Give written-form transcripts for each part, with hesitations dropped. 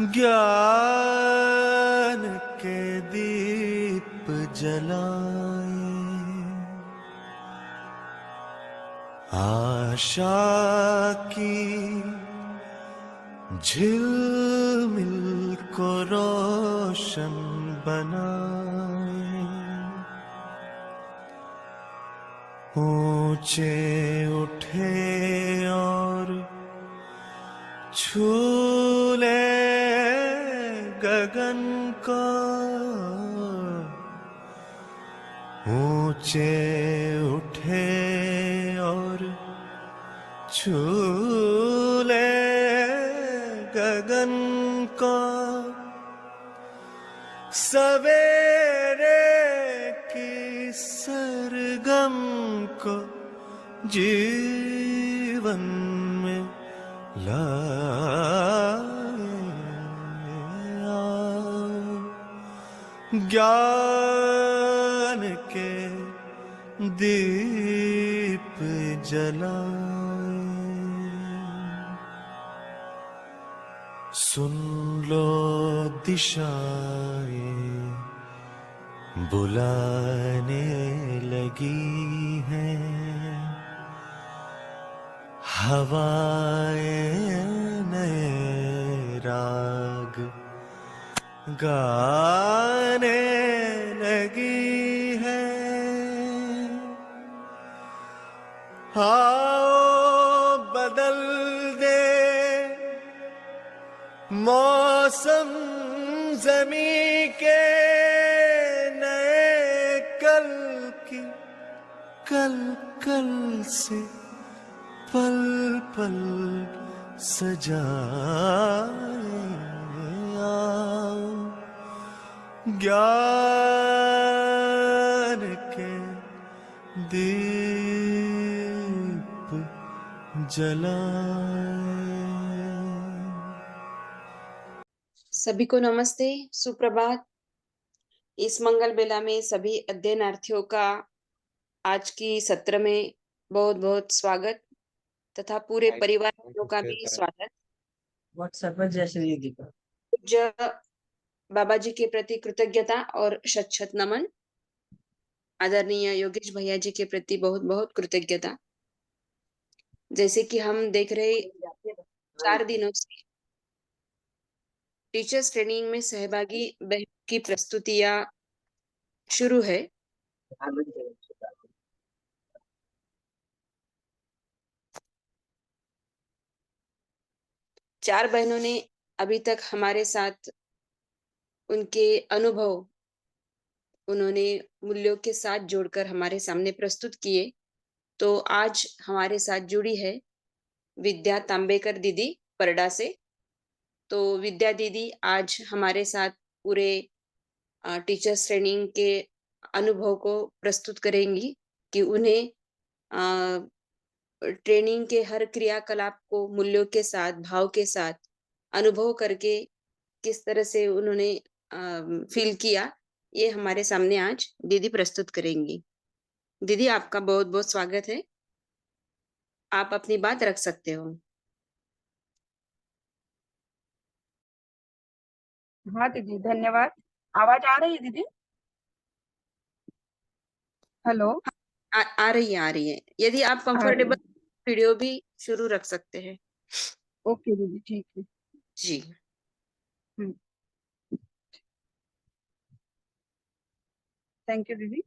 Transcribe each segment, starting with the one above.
ज्ञान के दीप जलाए, आशा की झिलमिल को रोशन बनाए, ऊंचे उठे और छू ले गगन को, ऊंचे उठे और छू ले गगन को, सवेरे की सरगम को जीवन में लाया, ज्ञान के दीप जलाए। सुन लो दिशाएं बुलाने लगी हैं, हवाएं नए राग गाने लगी हैं। आओ बदल दे मौसम ज़मीं के, नए कल की कल कल से पल पल सजाए, आओ ज्ञान के दीप जलाए। सभी को नमस्ते, सुप्रभात। इस मंगल बेला में सभी अध्ययनार्थियों का आज की सत्र में बहुत बहुत स्वागत तथा पूरे परिवार का भी स्वागत। व्हाट्सएप पर जय श्री जी का पूज्य बाबा जी के प्रति कृतज्ञता और शत शत नमन। आदरणीय योगेश भैया जी के प्रति बहुत बहुत कृतज्ञता। जैसे कि हम देख रहे 4 दिनों से टीचर्स ट्रेनिंग में सहभागी बहन की प्रस्तुतियां शुरू है। चार बहनों ने अभी तक हमारे साथ उनके अनुभव उन्होंने मूल्यों के साथ जोड़कर हमारे सामने प्रस्तुत किए। तो आज हमारे साथ जुड़ी है विद्या तांबेकर दीदी परडा से। तो विद्या दीदी आज हमारे साथ पूरे टीचर्स ट्रेनिंग के अनुभव को प्रस्तुत करेंगी कि उन्हें ट्रेनिंग के हर क्रियाकलाप को मूल्यों के साथ, भाव के साथ अनुभव करके किस तरह से उन्होंने फील किया, ये हमारे सामने आज दीदी प्रस्तुत करेंगी। दीदी आपका बहुत बहुत स्वागत है, आप अपनी बात रख सकते हो। हाँ दीदी, धन्यवाद। आवाज आ रही है दीदी? हेलो। आ रही है। यदि आप कंफर्टेबल वीडियो भी शुरू रख सकते हैं। ओके दीदी, ठीक है जी। थैंक यू दीदी।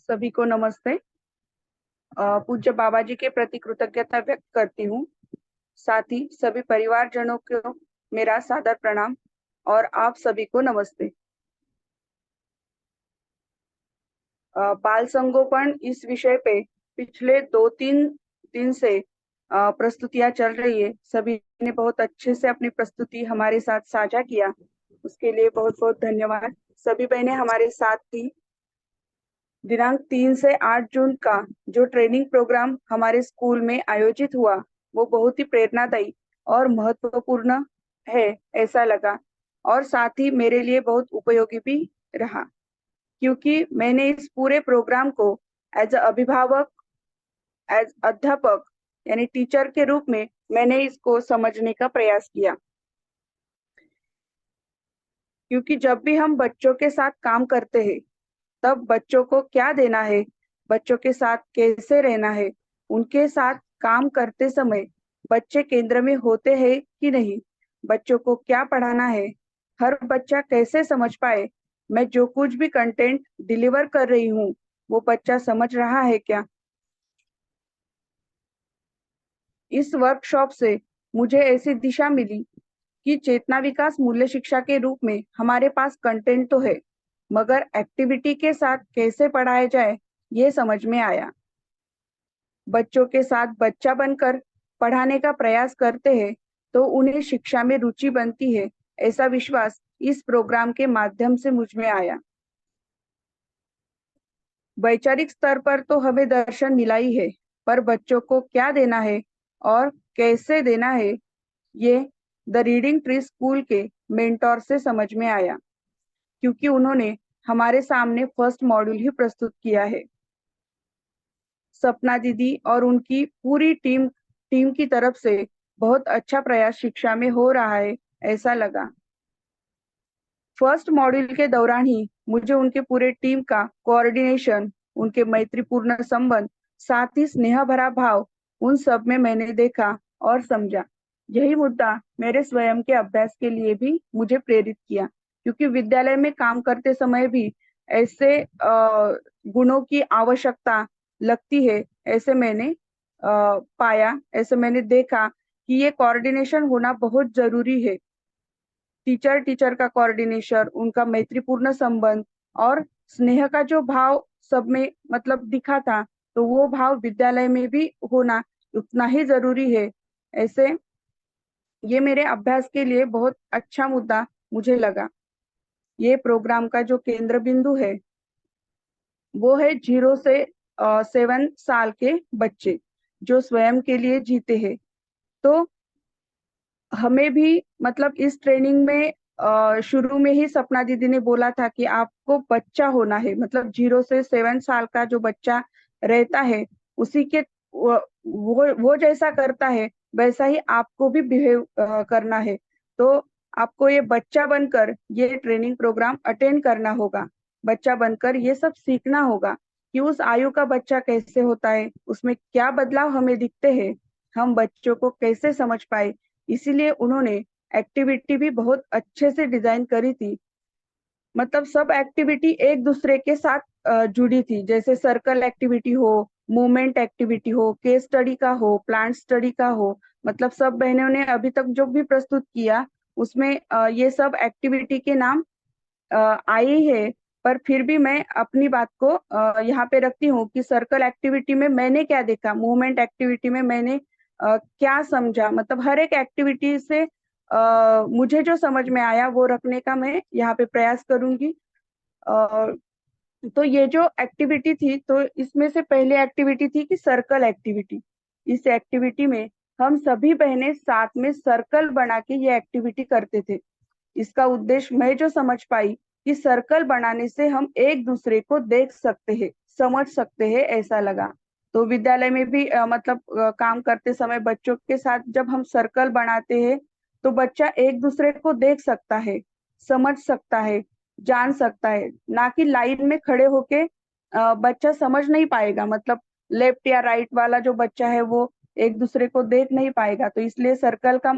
सभी को नमस्ते। पूज्य बाबा जी के प्रति कृतज्ञता व्यक्त करती हूँ। साथ ही सभी परिवारजनों को मेरा सादर प्रणाम और आप सभी को नमस्ते। बाल संगोपन इस विषय पे पिछले 2-3 दिन से प्रस्तुतियां चल रही है। सभी ने बहुत अच्छे से अपनी प्रस्तुति हमारे साथ साझा किया, उसके लिए बहुत बहुत धन्यवाद। सभी बहनें हमारे साथ थी। दिनांक 3 से 8 जून का जो ट्रेनिंग प्रोग्राम हमारे स्कूल में आयोजित हुआ, वो बहुत ही प्रेरणादायी और महत्वपूर्ण है ऐसा लगा, और साथ ही मेरे लिए बहुत उपयोगी भी रहा। क्योंकि मैंने इस पूरे प्रोग्राम को एज अ अभिभावक, एज अध्यापक यानी टीचर के रूप में मैंने इसको समझने का प्रयास किया। क्योंकि जब भी हम बच्चों के साथ काम करते हैं, तब बच्चों को क्या देना है, बच्चों के साथ कैसे रहना है, उनके साथ काम करते समय बच्चे केंद्र में होते हैं कि नहीं, बच्चों को क्या पढ़ाना है, हर बच्चा कैसे समझ पाए, मैं जो कुछ भी कंटेंट डिलीवर कर रही हूँ वो बच्चा समझ रहा है क्या। इस वर्कशॉप से मुझे ऐसी दिशा मिली कि चेतना विकास मूल्य शिक्षा के रूप में हमारे पास कंटेंट तो है, मगर एक्टिविटी के साथ कैसे पढ़ाया जाए ये समझ में आया। बच्चों के साथ बच्चा बनकर पढ़ाने का प्रयास करते हैं तो उन्हें शिक्षा में रुचि बनती है, ऐसा विश्वास इस प्रोग्राम के माध्यम से मुझ में आया। वैचारिक स्तर पर तो हमें दर्शन मिला ही है, पर बच्चों को क्या देना है और कैसे देना है ये द रीडिंग ट्री स्कूल के मेंटोर से समझ में आया, क्योंकि उन्होंने हमारे सामने फर्स्ट मॉड्यूल ही प्रस्तुत किया है। सपना दीदी और उनकी पूरी टीम की तरफ से बहुत अच्छा प्रयास शिक्षा में हो रहा है, ऐसा लगा। फर्स्ट मॉड्यूल के दौरान ही मुझे उनके पूरे टीम का कोऑर्डिनेशन, उनके मैत्रीपूर्ण संबंध, साथ ही स्नेह भरा भाव, उन सब में मैंने देखा और समझा। यही मुद्दा मेरे स्वयं के अभ्यास के लिए भी मुझे प्रेरित किया, क्योंकि विद्यालय में काम करते समय भी ऐसे गुणों की आवश्यकता लगती है, ऐसे मैंने पाया, ऐसे मैंने देखा कि ये कोऑर्डिनेशन होना बहुत जरूरी है। टीचर का कोऑर्डिनेशन, उनका मैत्रीपूर्ण संबंध और स्नेह का जो भाव सब में मतलब दिखा था, तो वो भाव विद्यालय में भी होना उतना ही जरूरी है। ऐसे ये मेरे अभ्यास के लिए बहुत अच्छा मुद्दा मुझे लगा। ये प्रोग्राम का जो केंद्र बिंदु है वो है 0 से 7 साल के बच्चे जो स्वयं के लिए जीते हैं। तो हमें भी मतलब इस ट्रेनिंग में शुरू में ही सपना दीदी ने बोला था कि आपको बच्चा होना है, मतलब 0 से 7 साल का जो बच्चा रहता है उसी के वो जैसा करता है वैसा ही आपको भी बिहेव करना है। तो आपको ये बच्चा बनकर ये ट्रेनिंग प्रोग्राम अटेंड करना होगा, बच्चा बनकर ये सब सीखना होगा कि उस आयु का बच्चा कैसे होता है, उसमें क्या बदलाव हमें दिखते हैं, हम बच्चों को कैसे समझ पाए। इसीलिए उन्होंने एक्टिविटी भी बहुत अच्छे से डिजाइन करी थी। मतलब सब एक्टिविटी एक दूसरे के साथ जुड़ी थी, जैसे सर्कल एक्टिविटी हो, मूवमेंट एक्टिविटी हो, केस स्टडी का हो, प्लांट स्टडी का हो, मतलब सब बहनों ने अभी तक जो भी प्रस्तुत किया उसमें ये सब एक्टिविटी के नाम आई है। पर फिर भी मैं अपनी बात को यहाँ पे रखती हूँ कि सर्कल एक्टिविटी में मैंने क्या देखा, मूवमेंट एक्टिविटी में मैंने क्या समझा, मतलब हर एक एक्टिविटी से मुझे जो समझ में आया वो रखने का मैं यहाँ पे प्रयास करूंगी। तो ये जो एक्टिविटी थी, तो इसमें से पहली एक्टिविटी थी कि सर्कल एक्टिविटी। इस एक्टिविटी में हम सभी बहनें साथ में सर्कल बना के ये एक्टिविटी करते थे। इसका उद्देश्य मैं जो समझ पाई कि सर्कल बनाने से हम एक दूसरे को देख सकते हैं, समझ सकते हैं, ऐसा लगा। तो विद्यालय में भी मतलब काम करते समय बच्चों के साथ जब हम सर्कल बनाते हैं तो बच्चा एक दूसरे को देख सकता है, समझ सकता है, जान सकता है, ना कि लाइन में खड़े होके बच्चा समझ नहीं पाएगा, मतलब लेफ्ट या राइट वाला जो बच्चा है वो एक दूसरे को देख नहीं पाएगा। तो इसलिए सर्कल का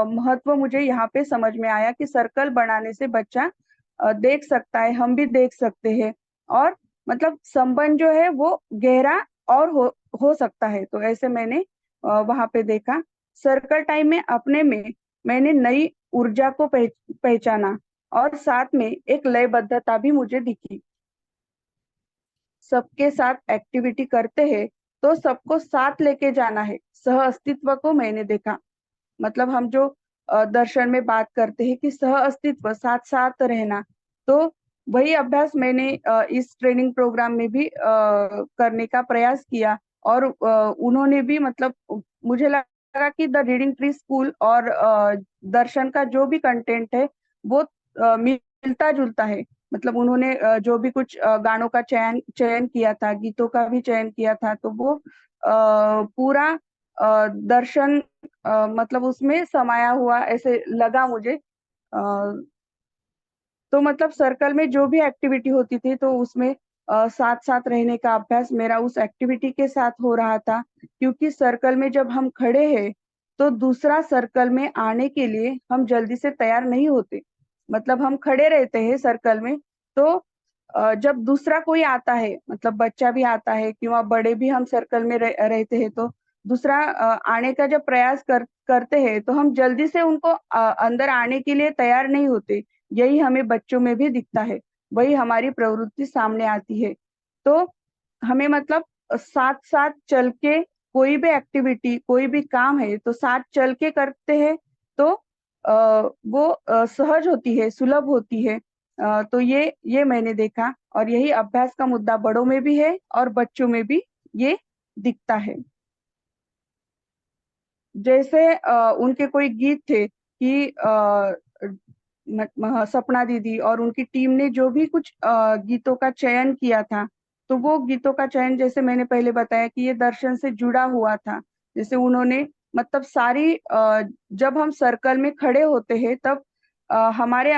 महत्व मुझे यहाँ पे समझ में आया कि सर्कल बनाने से बच्चा देख सकता है, हम भी देख सकते हैं, और मतलब संबंध जो है वो गहरा और हो सकता है। तो ऐसे मैंने वहां पे देखा। सर्कल टाइम में अपने में मैंने नई ऊर्जा को पहचाना और साथ में एक लयबद्धता भी मुझे दिखी। सबके साथ एक्टिविटी करते हैं तो सबको साथ लेके जाना है, सह अस्तित्व को मैंने देखा। मतलब हम जो दर्शन में बात करते हैं कि सह अस्तित्व, साथ साथ रहना, तो वही अभ्यास मैंने इस ट्रेनिंग प्रोग्राम में भी करने का प्रयास किया। और उन्होंने भी मतलब मुझे लगा कि द रीडिंग ट्री स्कूल और दर्शन का जो भी कंटेंट है वो मिलता जुलता है। मतलब उन्होंने जो भी कुछ गानों का चयन चयन किया था, गीतों का भी चयन किया था, तो वो पूरा दर्शन मतलब उसमें समाया हुआ ऐसे लगा मुझे। तो मतलब सर्कल में जो भी एक्टिविटी होती थी तो उसमें साथ साथ रहने का अभ्यास मेरा उस एक्टिविटी के साथ हो रहा था, क्योंकि सर्कल में जब हम खड़े हैं तो दूसरा सर्कल में आने के लिए हम जल्दी से तैयार नहीं होते। मतलब हम खड़े रहते हैं सर्कल में, तो जब दूसरा कोई आता है, मतलब बच्चा भी आता है किंवा बड़े भी हम सर्कल में रहते हैं, तो दूसरा आने का जब प्रयास करते हैं तो हम जल्दी से उनको अंदर आने के लिए तैयार नहीं होते। यही हमें बच्चों में भी दिखता है, वही हमारी प्रवृत्ति सामने आती है। तो हमें मतलब साथ साथ चल के कोई भी एक्टिविटी, कोई भी काम है तो साथ चल के करते हैं, तो वो सहज होती है, सुलभ होती है। तो ये मैंने देखा, और यही अभ्यास का मुद्दा बड़ों में भी है और बच्चों में भी ये दिखता है। जैसे उनके कोई गीत थे कि सपना दीदी और उनकी टीम ने जो भी कुछ गीतों का चयन किया था, तो वो गीतों का चयन जैसे मैंने पहले बताया कि ये दर्शन से जुड़ा हुआ था। जैसे उन्होंने मतलब सारी जब हम सर्कल में खड़े होते हैं तब हमारे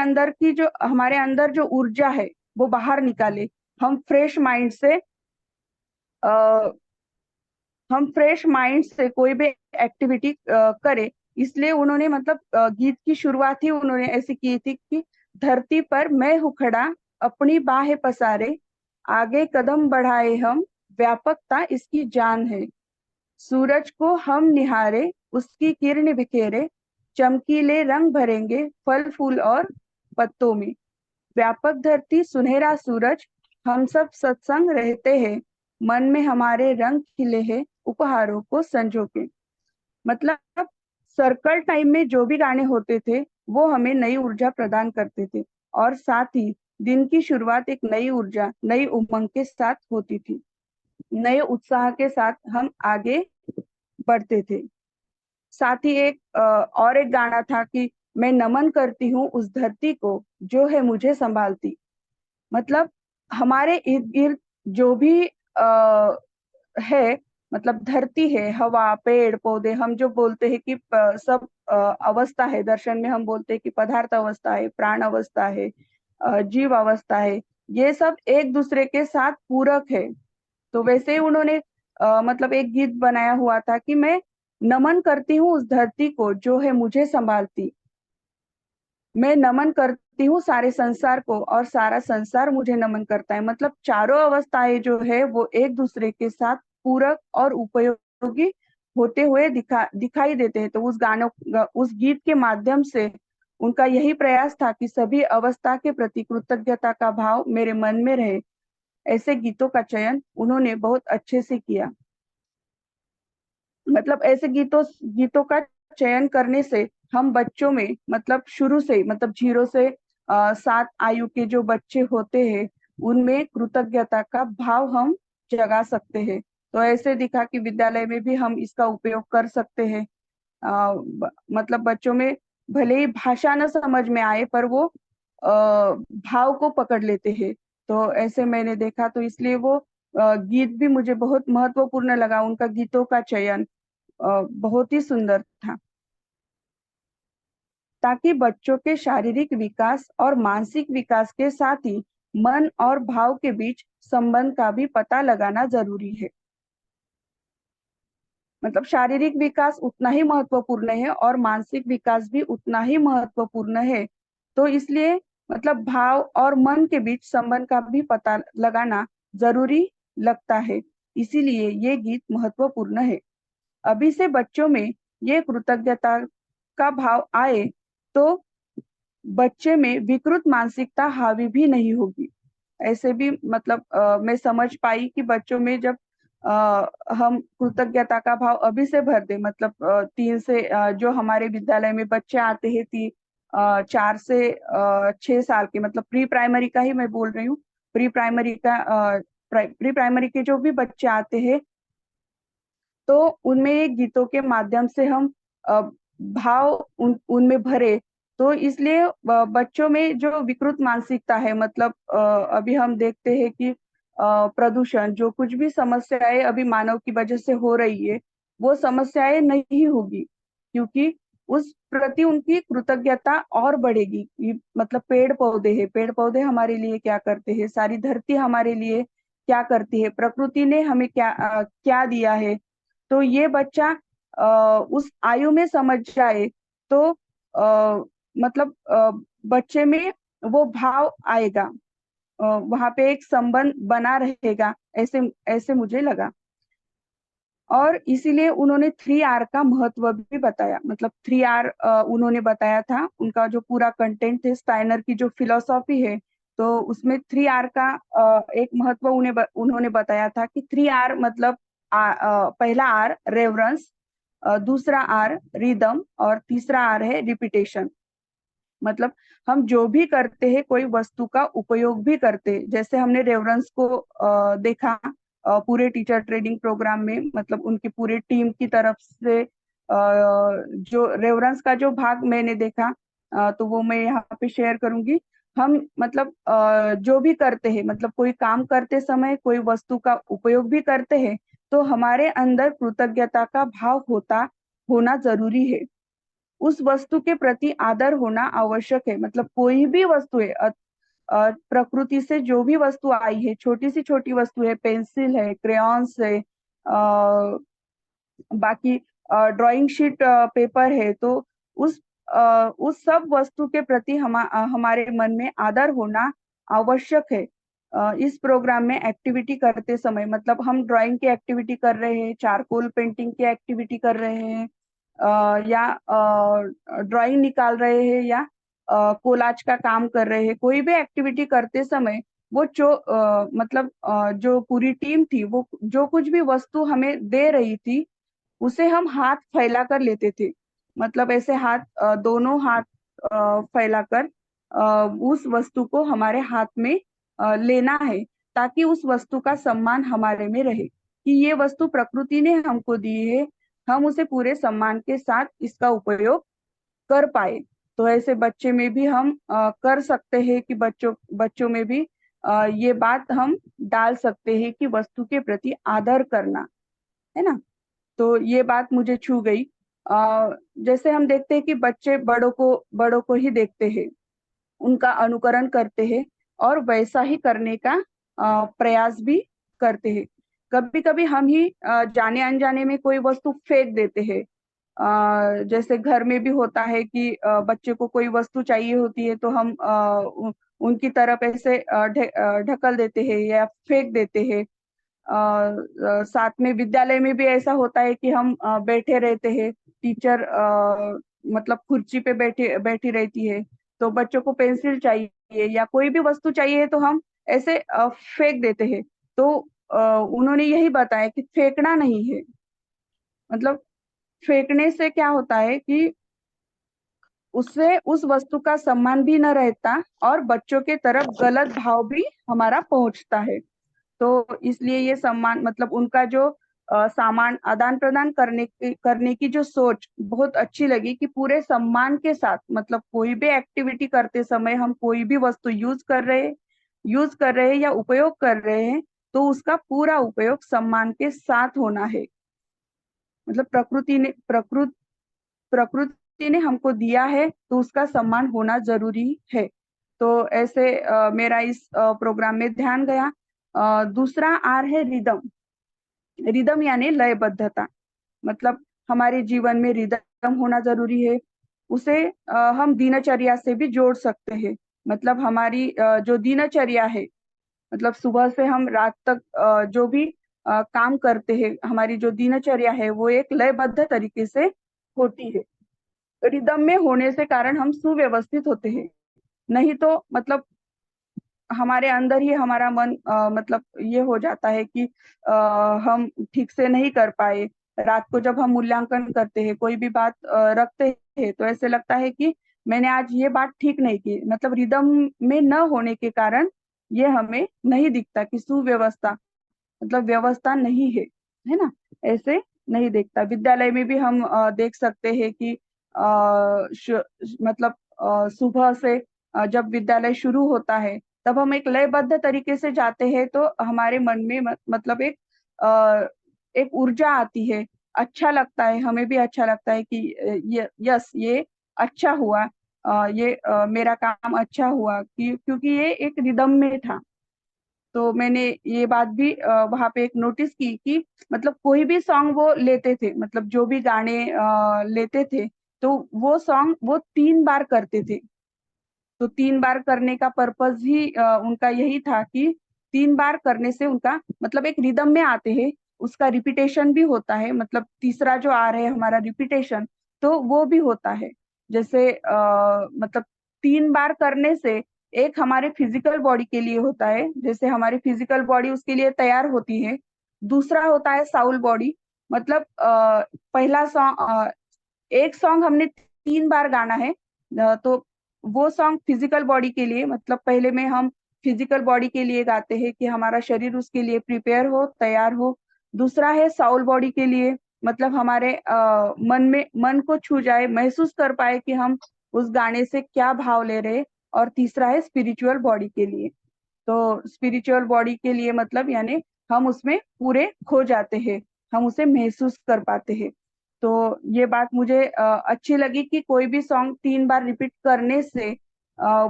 अंदर जो ऊर्जा है वो बाहर निकाले। हम फ्रेश माइंड से अ, हम फ्रेश माइंड से कोई भी एक्टिविटी करें। इसलिए उन्होंने मतलब गीत की शुरुआत ही उन्होंने ऐसी की थी कि धरती पर मैं हूँ खड़ा, अपनी बाहें पसारे, आगे कदम बढ़ाए हम, व्यापकता इसकी जान है। सूरज को हम निहारे, उसकी किरण बिखेरे, चमकीले रंग भरेंगे फल फूल और पत्तों में। व्यापक धरती सुनहरा सूरज, हम सब सत्संग रहते हैं, मन में हमारे रंग खिले हैं उपहारों को संजो के। मतलब सर्कल टाइम में जो भी गाने होते थे वो हमें नई ऊर्जा प्रदान करते थे, और साथ ही दिन की शुरुआत एक नई ऊर्जा, नई उमंग के साथ होती थी। नए उत्साह के साथ हम आगे बढ़ते थे। साथ ही और एक गाना था कि मैं नमन करती हूँ उस धरती को जो है मुझे संभालती। मतलब हमारे इर्द गिर्द जो भी है, मतलब धरती है, हवा, पेड़ पौधे, हम जो बोलते हैं कि सब अवस्था है, दर्शन में हम बोलते हैं कि पदार्थ अवस्था है, प्राण अवस्था है, जीव अवस्था है, ये सब एक दूसरे के साथ पूरक है। तो वैसे ही उन्होंने मतलब एक गीत बनाया हुआ था कि मैं नमन करती हूँ उस धरती को जो है मुझे संभालती। मैं नमन करती हूँ सारे संसार को और सारा संसार मुझे नमन करता है। मतलब चारों अवस्थाएं जो है वो एक दूसरे के साथ पूरक और उपयोगी होते हुए दिखाई देते हैं। तो उस गीत के माध्यम से उनका यही प्रयास था कि सभी अवस्था के प्रति कृतज्ञता का भाव मेरे मन में रहे। ऐसे गीतों का चयन उन्होंने बहुत अच्छे से किया। मतलब ऐसे गीतों का चयन करने से हम बच्चों में मतलब शुरू से मतलब 0 से 7 आयु के जो बच्चे होते हैं उनमें कृतज्ञता का भाव हम जगा सकते हैं। तो ऐसे दिखा कि विद्यालय में भी हम इसका उपयोग कर सकते हैं। मतलब बच्चों में भले ही भाषा न समझ में आए पर वो भाव को पकड़ लेते हैं। तो ऐसे मैंने देखा, तो इसलिए वो गीत भी मुझे बहुत महत्वपूर्ण लगा। उनका गीतों का चयन बहुत ही सुंदर था, ताकि बच्चों के शारीरिक विकास और मानसिक विकास के साथ ही मन और भाव के बीच संबंध का भी पता लगाना जरूरी है। मतलब शारीरिक विकास उतना ही महत्वपूर्ण है और मानसिक विकास भी उतना ही महत्वपूर्ण है। तो इसलिए मतलब भाव और मन के बीच संबंध का भी पता लगाना जरूरी लगता है। इसीलिए ये गीत महत्वपूर्ण है। अभी से बच्चों में ये कृतज्ञता का भाव आए तो बच्चे में विकृत मानसिकता हावी भी नहीं होगी। ऐसे भी मतलब मैं समझ पाई कि बच्चों में जब हम कृतज्ञता का भाव अभी से भर दे, मतलब 3 से जो हमारे विद्यालय में बच्चे आते हैं 4 से 6 साल के, मतलब प्री प्राइमरी का ही मैं बोल रही हूँ। प्री प्राइमरी के जो भी बच्चे आते हैं तो उनमें ये गीतों के माध्यम से हम भाव उनमें भरे तो इसलिए बच्चों में जो विकृत मानसिकता है, मतलब अभी हम देखते हैं कि प्रदूषण, जो कुछ भी समस्याएं अभी मानव की वजह से हो रही है, वो समस्याएं नहीं होगी, क्योंकि उस प्रति उनकी कृतज्ञता और बढ़ेगी। मतलब पेड़ पौधे है, पेड़ पौधे हमारे लिए क्या करते हैं, सारी धरती हमारे लिए क्या करती है, प्रकृति ने हमें क्या दिया है। तो ये बच्चा उस आयु में समझ जाए तो मतलब बच्चे में वो भाव आएगा, वहां पे एक संबंध बना रहेगा, ऐसे ऐसे मुझे लगा। और इसीलिए उन्होंने 3R का महत्व भी बताया। मतलब 3R उन्होंने बताया था, उनका जो पूरा कंटेंट है, स्टाइनर की जो फिलोसॉफी है, तो उसमें 3R का एक महत्व उन्होंने बताया था कि 3R मतलब पहला R रेवरेंस, दूसरा R रिदम, और तीसरा R है रिपीटेशन। मतलब हम जो भी करते हैं, कोई वस्तु का उपयोग भी करते हैं, जैसे हमने रेवरेंस को देखा पूरे टीचर ट्रेनिंग प्रोग्राम में, मतलब उनकी पूरी टीम की तरफ से जो रेवरेंस का जो भाग मैंने देखा, तो वो मैं यहाँ पे शेयर करूंगी। हम मतलब जो भी करते हैं, मतलब कोई काम करते समय कोई वस्तु का उपयोग भी करते हैं, तो हमारे अंदर कृतज्ञता का भाव होना जरूरी है। उस वस्तु के प्रति आदर होना आवश्यक है। मतलब कोई भी वस्तु है, प्रकृति से जो भी वस्तु आई है, छोटी से छोटी वस्तु है, पेंसिल है, क्रेयॉन्स है, बाकी ड्राइंग शीट पेपर है, तो उस सब वस्तु के प्रति हमारे मन में आदर होना आवश्यक है। इस प्रोग्राम में एक्टिविटी करते समय, मतलब हम ड्राइंग की एक्टिविटी कर रहे हैं, चारकोल पेंटिंग की एक्टिविटी कर रहे हैं, या ड्राइंग निकाल रहे हैं, या कोलाज का काम कर रहे हैं, कोई भी एक्टिविटी करते समय वो जो मतलब जो पूरी टीम थी, वो जो कुछ भी वस्तु हमें दे रही थी, उसे हम हाथ फैला कर लेते थे। मतलब ऐसे हाथ, दोनों हाथ फैलाकर उस वस्तु को हमारे हाथ में लेना है, ताकि उस वस्तु का सम्मान हमारे में रहे कि ये वस्तु प्रकृति ने हमको दी है, हम उसे पूरे सम्मान के साथ इसका उपयोग कर पाए। तो ऐसे बच्चे में भी हम कर सकते हैं कि बच्चों में भी ये बात हम डाल सकते हैं कि वस्तु के प्रति आदर करना, है ना। तो ये बात मुझे छू गई। जैसे हम देखते हैं कि बच्चे बड़ों को ही देखते हैं, उनका अनुकरण करते हैं और वैसा ही करने का प्रयास भी करते हैं। कभी कभी हम ही जाने अनजाने में कोई वस्तु फेंक देते हैं। जैसे घर में भी होता है कि बच्चे को कोई वस्तु चाहिए होती है, तो हम उनकी तरफ ऐसे ढकल देते हैं या फेंक देते हैं। साथ में विद्यालय में भी ऐसा होता है कि हम बैठे रहते हैं, टीचर मतलब कुर्सी पे बैठी रहती है, तो बच्चों को पेंसिल चाहिए या कोई भी वस्तु चाहिए, तो हम ऐसे फेंक देते हैं। तो उन्होंने यही बताया कि फेंकना नहीं है। मतलब फेंकने से क्या होता है कि उससे उस वस्तु का सम्मान भी न रहता, और बच्चों के तरफ गलत भाव भी हमारा पहुंचता है। तो इसलिए ये सम्मान, मतलब उनका जो सामान आदान प्रदान करने की जो सोच बहुत अच्छी लगी, कि पूरे सम्मान के साथ, मतलब कोई भी एक्टिविटी करते समय हम कोई भी वस्तु यूज कर रहे हैं या उपयोग कर रहे हैं, तो उसका पूरा उपयोग सम्मान के साथ होना है। मतलब प्रकृति ने हमको दिया है, तो उसका सम्मान होना जरूरी है। तो ऐसे मेरा इस प्रोग्राम में ध्यान गया। दूसरा आर है रिदम। रिदम यानी लयबद्धता। मतलब हमारे जीवन में रिदम होना जरूरी है। उसे हम दिनचर्या से भी जोड़ सकते हैं। मतलब हमारी जो दिनचर्या है, मतलब सुबह से हम रात तक जो भी काम करते हैं, हमारी जो दिनचर्या है वो एक लयबद्ध तरीके से होती है। रिदम में होने से कारण हम सुव्यवस्थित होते हैं। नहीं तो मतलब हमारे अंदर ही हमारा मन मतलब ये हो जाता है कि हम ठीक से नहीं कर पाए। रात को जब हम मूल्यांकन करते हैं, कोई भी बात रखते हैं, तो ऐसे लगता है कि मैंने आज ये बात ठीक नहीं की। मतलब रिदम में न होने के कारण ये हमें नहीं दिखता कि सुव्यवस्था, मतलब व्यवस्था नहीं है ना। ऐसे नहीं देखता। विद्यालय में भी हम देख सकते हैं कि मतलब सुबह से जब विद्यालय शुरू होता है तब हम एक लयबद्ध तरीके से जाते हैं तो हमारे मन में मतलब एक ऊर्जा आती है, अच्छा लगता है, हमें भी अच्छा लगता है कि यस ये अच्छा हुआ, ये मेरा काम अच्छा हुआ क्योंकि ये एक रिदम में था। तो मैंने ये बात भी वहां पे एक नोटिस की कि मतलब कोई भी सॉन्ग वो लेते थे, मतलब जो भी गाने लेते थे तो वो सॉन्ग वो 3 बार करते थे। तो 3 बार करने का पर्पस ही उनका यही था कि 3 बार करने से उनका मतलब एक रिदम में आते हैं, उसका रिपीटेशन भी होता है, मतलब तीसरा जो आ रहा है हमारा रिपीटेशन, तो वो भी होता है। जैसे मतलब 3 बार करने से एक हमारे फिजिकल बॉडी के लिए होता है, जैसे हमारी फिजिकल बॉडी उसके लिए तैयार होती है। दूसरा होता है साउल बॉडी, मतलब पहला सॉन्ग एक सॉन्ग हमने 3 बार गाना है, तो वो सॉन्ग फिजिकल बॉडी के लिए, मतलब पहले में हम फिजिकल बॉडी के लिए गाते हैं कि हमारा शरीर उसके लिए प्रिपेयर हो, तैयार हो। दूसरा है साउल बॉडी के लिए, मतलब हमारे मन को छू जाए, महसूस कर पाए कि हम उस गाने से क्या भाव ले रहे। और तीसरा है स्पिरिचुअल बॉडी के लिए। तो स्पिरिचुअल बॉडी के लिए मतलब यानी हम उसमें पूरे खो जाते हैं, हम उसे महसूस कर पाते हैं। तो ये बात मुझे अच्छी लगी कि कोई भी सॉन्ग 3 बार रिपीट करने से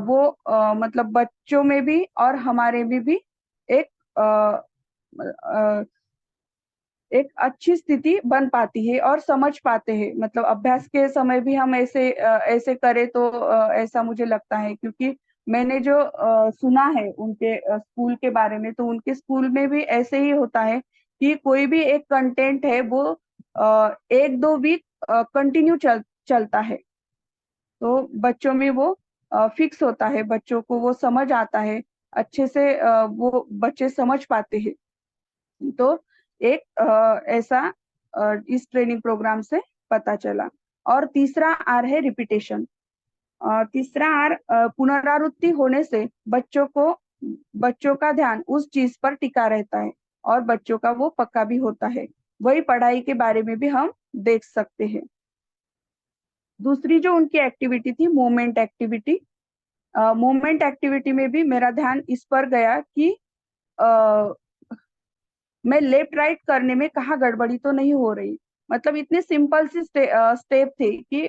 वो मतलब बच्चों में भी और हमारे में भी एक अ, अ, एक अच्छी स्थिति बन पाती है और समझ पाते हैं। मतलब अभ्यास के समय भी हम ऐसे करें तो ऐसा मुझे लगता है, क्योंकि मैंने जो सुना है उनके स्कूल के बारे में, तो उनके स्कूल में भी ऐसे ही होता है कि कोई भी एक कंटेंट है वो 1-2 वीक कंटिन्यू चलता है। तो बच्चों में वो फिक्स होता है, बच्चों को वो समझ आता है, अच्छे से वो बच्चे समझ पाते हैं। तो एक ऐसा इस ट्रेनिंग प्रोग्राम से पता चला। और तीसरा आर है रिपीटेशन। तीसरा आर पुनरावृत्ति होने से बच्चों का ध्यान उस चीज पर टिका रहता है और बच्चों का वो पक्का भी होता है। वही पढ़ाई के बारे में भी हम देख सकते हैं। दूसरी जो उनकी एक्टिविटी थी मूवमेंट एक्टिविटी, मूवमेंट एक्टिविटी में भी मेरा ध्यान इस पर गया कि मैं लेफ्ट राइट करने में कहाँ गड़बड़ी तो नहीं हो रही। मतलब इतनी सिंपल सी स्टेप थे कि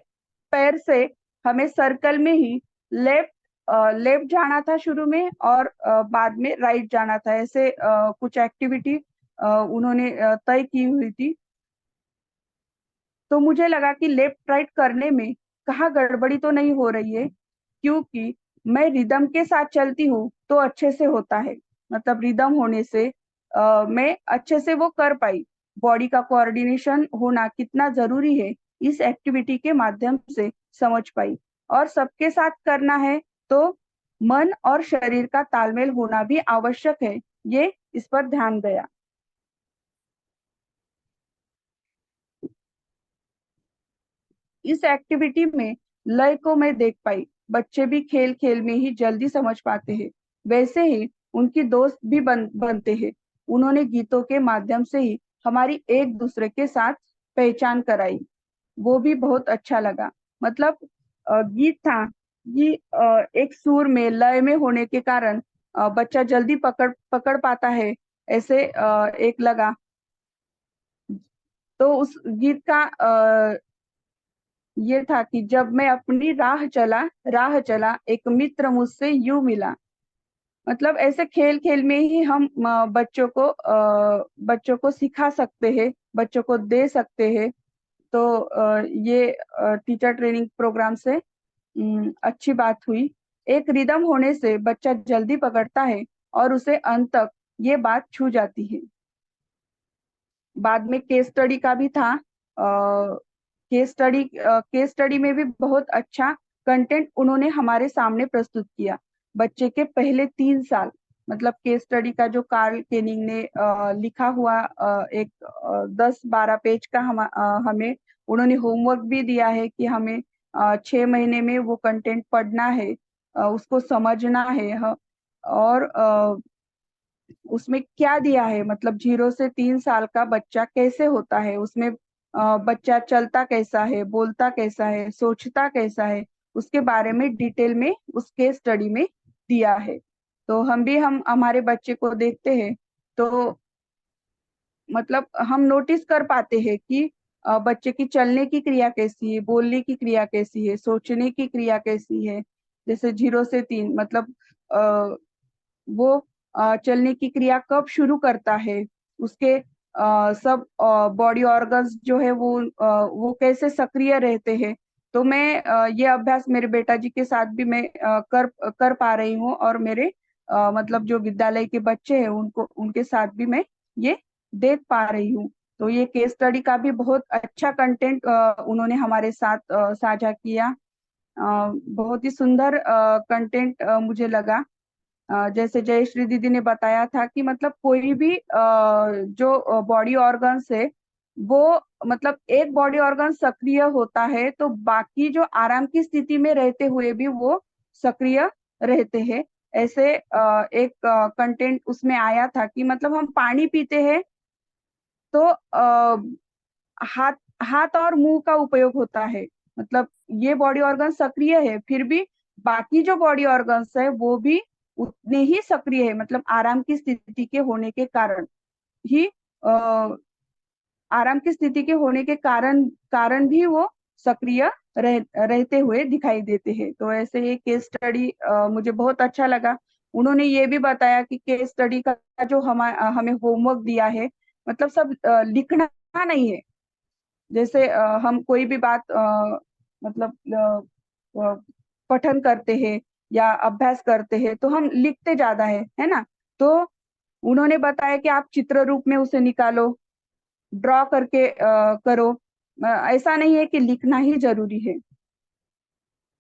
पैर से हमें सर्कल में ही लेफ्ट लेफ्ट जाना था शुरू में और बाद में राइट जाना था। ऐसे कुछ एक्टिविटी उन्होंने तय की हुई थी। तो मुझे लगा कि लेफ्ट राइट करने में कहाँ गड़बड़ी तो नहीं हो रही है, क्योंकि मैं रिदम के साथ चलती हूँ तो अच्छे से होता है। मतलब रिदम होने से मैं अच्छे से वो कर पाई। बॉडी का कोऑर्डिनेशन होना कितना जरूरी है इस एक्टिविटी के माध्यम से समझ पाई। और सबके साथ करना है तो मन और शरीर का तालमेल होना भी आवश्यक है, ये इस पर ध्यान गया। इस एक्टिविटी में लय को मैं देख पाई। बच्चे भी खेल खेल में ही जल्दी समझ पाते हैं, वैसे ही उनकी दोस्त भी बनते हैं। उन्होंने गीतों के माध्यम से ही हमारी एक दूसरे के साथ पहचान कराई, वो भी बहुत अच्छा लगा। मतलब गीत था ये एक सुर में लय में होने के कारण बच्चा जल्दी पकड़ पकड़ पाता है, ऐसे एक लगा। तो उस गीत का ये था कि जब मैं अपनी राह चला एक मित्र मुझसे यूं मिला। मतलब ऐसे खेल खेल में ही हम बच्चों को सिखा सकते हैं, बच्चों को दे सकते हैं। तो ये टीचर ट्रेनिंग प्रोग्राम से अच्छी बात हुई। एक रिदम होने से बच्चा जल्दी पकड़ता है और उसे अंत तक ये बात छू जाती है। बाद में केस स्टडी का भी था। केस स्टडी में भी बहुत अच्छा कंटेंट उन्होंने हमारे सामने प्रस्तुत किया। बच्चे के पहले 3 साल, मतलब केस स्टडी का जो कार्ल केनिंग ने लिखा हुआ एक 10-12 पेज का हमें उन्होंने होमवर्क भी दिया है कि हमें 6 महीने में वो कंटेंट पढ़ना है, उसको समझना है। और उसमें क्या दिया है, मतलब 0 से 3 साल का बच्चा कैसे होता है, उसमें बच्चा चलता कैसा है, बोलता कैसा है, सोचता कैसा है, उसके बारे में डिटेल में उसके स्टडी में दिया है। तो हम हमारे बच्चे को देखते हैं तो मतलब हम नोटिस कर पाते हैं कि बच्चे की चलने की क्रिया कैसी है, बोलने की क्रिया कैसी है, सोचने की क्रिया कैसी है। जैसे 0 से 3 मतलब वो चलने की क्रिया कब शुरू करता है, उसके सब बॉडी ऑर्गन्स जो है वो कैसे सक्रिय रहते हैं। तो मैं ये अभ्यास मेरे बेटा जी के साथ भी मैं कर पा रही हूँ, और मेरे मतलब जो विद्यालय के बच्चे हैं उनको उनके साथ भी मैं ये देख पा रही हूँ। तो ये केस स्टडी का भी बहुत अच्छा कंटेंट उन्होंने हमारे साथ साझा किया। बहुत ही सुंदर कंटेंट मुझे लगा। जैसे जयश्री दीदी ने बताया था कि मतलब कोई भी जो बॉडी ऑर्गन्स है वो मतलब एक बॉडी ऑर्गन सक्रिय होता है तो बाकी जो आराम की स्थिति में रहते हुए भी वो सक्रिय रहते हैं। ऐसे एक कंटेंट उसमें आया था कि मतलब हम पानी पीते हैं तो हाथ हाथ और मुंह का उपयोग होता है। मतलब ये बॉडी ऑर्गन सक्रिय है, फिर भी बाकी जो बॉडी ऑर्गन्स है वो भी उतने ही सक्रिय है। मतलब आराम की स्थिति के होने के कारण ही आराम की स्थिति के होने के कारण कारण भी वो सक्रिय रहते हुए दिखाई देते हैं। तो ऐसे ये केस स्टडी मुझे बहुत अच्छा लगा। उन्होंने ये भी बताया कि केस स्टडी का जो हमें होमवर्क दिया है मतलब सब लिखना नहीं है। जैसे हम कोई भी बात मतलब पठन करते हैं या अभ्यास करते हैं तो हम लिखते ज्यादा है ना। तो उन्होंने बताया कि आप चित्र रूप में उसे निकालो, ड्रॉ करके करो। ऐसा नहीं है कि लिखना ही जरूरी है।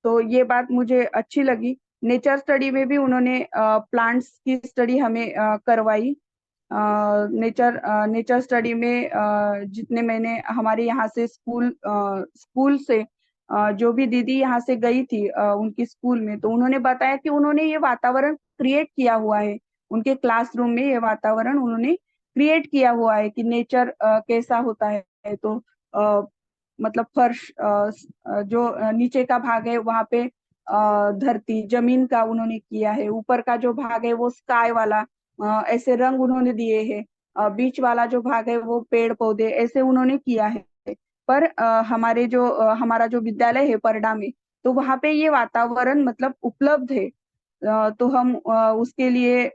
तो ये बात मुझे अच्छी लगी। नेचर स्टडी में भी उन्होंने प्लांट्स की स्टडी हमें करवाई। नेचर स्टडी में जितने मैंने हमारे यहाँ से स्कूल से जो भी दीदी यहाँ से गई थी उनकी स्कूल में, तो उन्होंने बताया कि उन्होंने ये वातावरण क्रिएट किया हुआ है। उनके क्लासरूम में ये वातावरण उन्होंने क्रिएट किया हुआ है कि नेचर कैसा होता है। तो मतलब फर्श जो नीचे का भाग है वहां पे धरती जमीन का उन्होंने किया है, ऊपर का जो भाग है वो स्काई वाला ऐसे रंग उन्होंने दिए हैं, बीच वाला जो भाग है वो पेड़ पौधे ऐसे उन्होंने किया है। पर हमारा जो विद्यालय है परडा में, तो वहां पे ये वातावरण मतलब उपलब्ध है। तो हम उसके लिए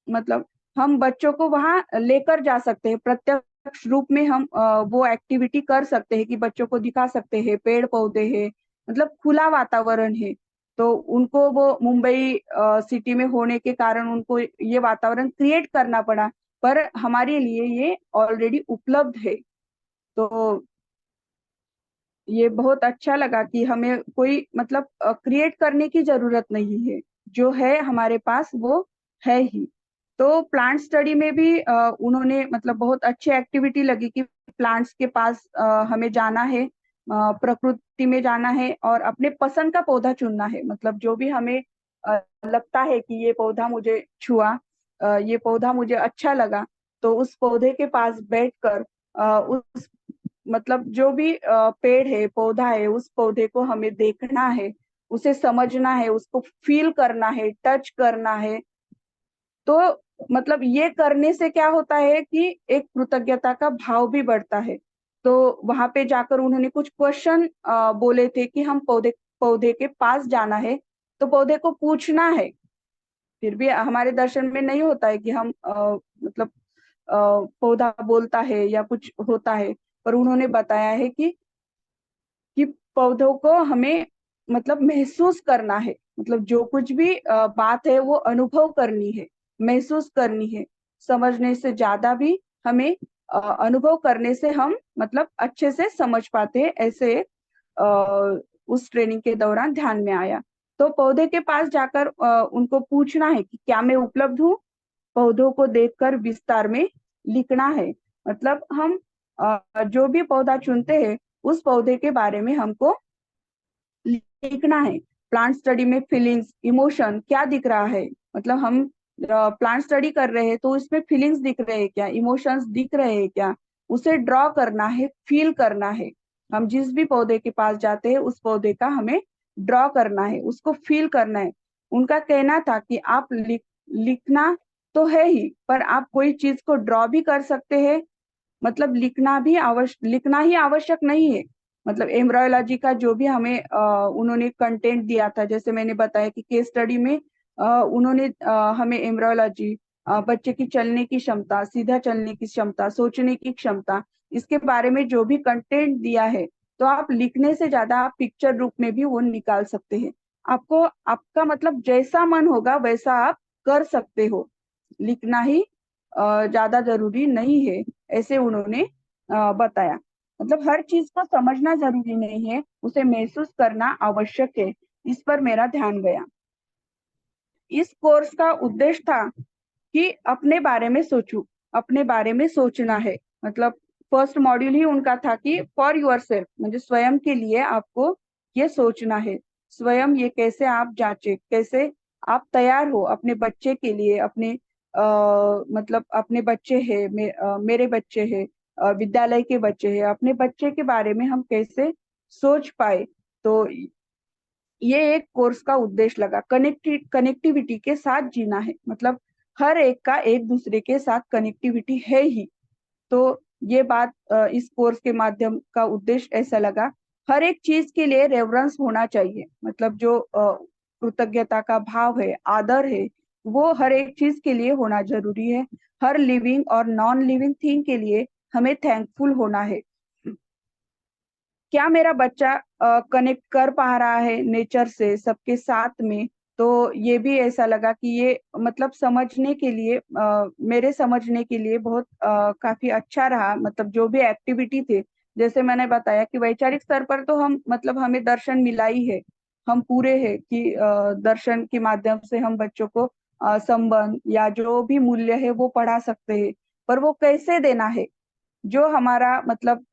मतलब हम बच्चों को वहां लेकर जा सकते हैं, प्रत्यक्ष रूप में हम वो एक्टिविटी कर सकते हैं कि बच्चों को दिखा सकते हैं पेड़ पौधे हैं, मतलब खुला वातावरण है। तो उनको वो मुंबई सिटी में होने के कारण उनको ये वातावरण क्रिएट करना पड़ा, पर हमारे लिए ये ऑलरेडी उपलब्ध है। तो ये बहुत अच्छा लगा कि हमें कोई मतलब क्रिएट करने की जरूरत नहीं है, जो है हमारे पास वो है ही। तो प्लांट स्टडी में भी उन्होंने मतलब बहुत अच्छी एक्टिविटी लगी कि प्लांट्स के पास हमें जाना है, प्रकृति में जाना है और अपने पसंद का पौधा चुनना है। मतलब जो भी हमें लगता है कि ये पौधा मुझे छुआ, ये पौधा मुझे अच्छा लगा, तो उस पौधे के पास बैठकर उस मतलब जो भी पेड़ है पौधा है उस पौधे को हमें देखना है, उसे समझना है, उसको फील करना है, टच करना है। तो मतलब ये करने से क्या होता है कि एक कृतज्ञता का भाव भी बढ़ता है। तो वहां पे जाकर उन्होंने कुछ क्वेश्चन बोले थे कि हम पौधे पौधे के पास जाना है, तो पौधे को पूछना है। फिर भी हमारे दर्शन में नहीं होता है कि हम मतलब पौधा बोलता है या कुछ होता है, पर उन्होंने बताया है कि पौधों को हमें मतलब महसूस करना है। मतलब जो कुछ भी बात है वो अनुभव करनी है, महसूस करनी है। समझने से ज्यादा भी हमें अनुभव करने से हम मतलब अच्छे से समझ पाते हैं। ऐसे उस ट्रेनिंग के दौरान ध्यान में आया। तो पौधे के पास जाकर उनको पूछना है कि क्या मैं उपलब्ध हूँ। पौधों को देखकर विस्तार में लिखना है। मतलब हम जो भी पौधा चुनते हैं उस पौधे के बारे में हमको लिखना है। प्लांट स्टडी में फीलिंग्स इमोशन क्या दिख रहा है, मतलब हम प्लांट स्टडी कर रहे हैं तो इसमें फीलिंग्स दिख रहे हैं क्या, इमोशंस दिख रहे हैं क्या, उसे ड्रॉ करना है, फील करना है। हम जिस भी पौधे के पास जाते हैं उस पौधे का हमें ड्रॉ करना है, उसको फील करना है। उनका कहना था कि आप लिखना तो है ही, पर आप कोई चीज को ड्रॉ भी कर सकते हैं। मतलब लिखना ही आवश्यक नहीं है। मतलब एम्ब्रॉयलॉजी का जो भी हमें उन्होंने कंटेंट दिया था, जैसे मैंने बताया कि केस स्टडी में उन्होंने हमें एम्ब्रॉयलॉजी, बच्चे की चलने की क्षमता, सीधा चलने की क्षमता, सोचने की क्षमता, इसके बारे में जो भी कंटेंट दिया है, तो आप लिखने से ज्यादा आप पिक्चर रूप में भी वो निकाल सकते हैं। आपको आपका मतलब जैसा मन होगा वैसा आप कर सकते हो। लिखना ही ज्यादा जरूरी नहीं है, ऐसे उन्होंने बताया। मतलब हर चीज को समझना जरूरी नहीं है, उसे महसूस करना आवश्यक है। इस पर मेरा ध्यान गया। इस कोर्स का उद्देश्य था कि अपने बारे में सोचूं, अपने बारे में सोचना है। मतलब फर्स्ट मॉड्यूल ही उनका था कि फॉर योर सेल्फ, म्हणजे स्वयं के लिए आपको ये सोचना है। स्वयं ये कैसे आप जांचे, कैसे आप तैयार हो अपने बच्चे के लिए, अपने मतलब अपने बच्चे हैं, मेरे बच्चे हैं, विद्यालय के बच्चे हैं, अपने बच्चे के बारे में हम कैसे सोच पाए। तो ये एक कोर्स का उद्देश्य लगा। कनेक्टिविटी के साथ जीना है, मतलब हर एक का एक दूसरे के साथ कनेक्टिविटी है ही। तो ये बात इस कोर्स के माध्यम का उद्देश्य ऐसा लगा। हर एक चीज के लिए रेवरेंस होना चाहिए, मतलब जो कृतज्ञता का भाव है, आदर है, वो हर एक चीज के लिए होना जरूरी है। हर लिविंग और नॉन लिविंग थिंग के लिए हमें थैंकफुल होना है। क्या मेरा बच्चा कनेक्ट कर पा रहा है नेचर से, सबके साथ में? तो ये भी ऐसा लगा कि ये मतलब समझने के लिए, मेरे समझने के लिए बहुत काफी अच्छा रहा। मतलब जो भी एक्टिविटी थे, जैसे मैंने बताया कि वैचारिक स्तर पर तो हम मतलब हमें दर्शन मिला ही है, हम पूरे हैं कि दर्शन के माध्यम से हम बच्चों को संबंध या जो भी मूल्य है वो पढ़ा सकते हैं। पर वो कैसे देना है, जो हमारा मतलब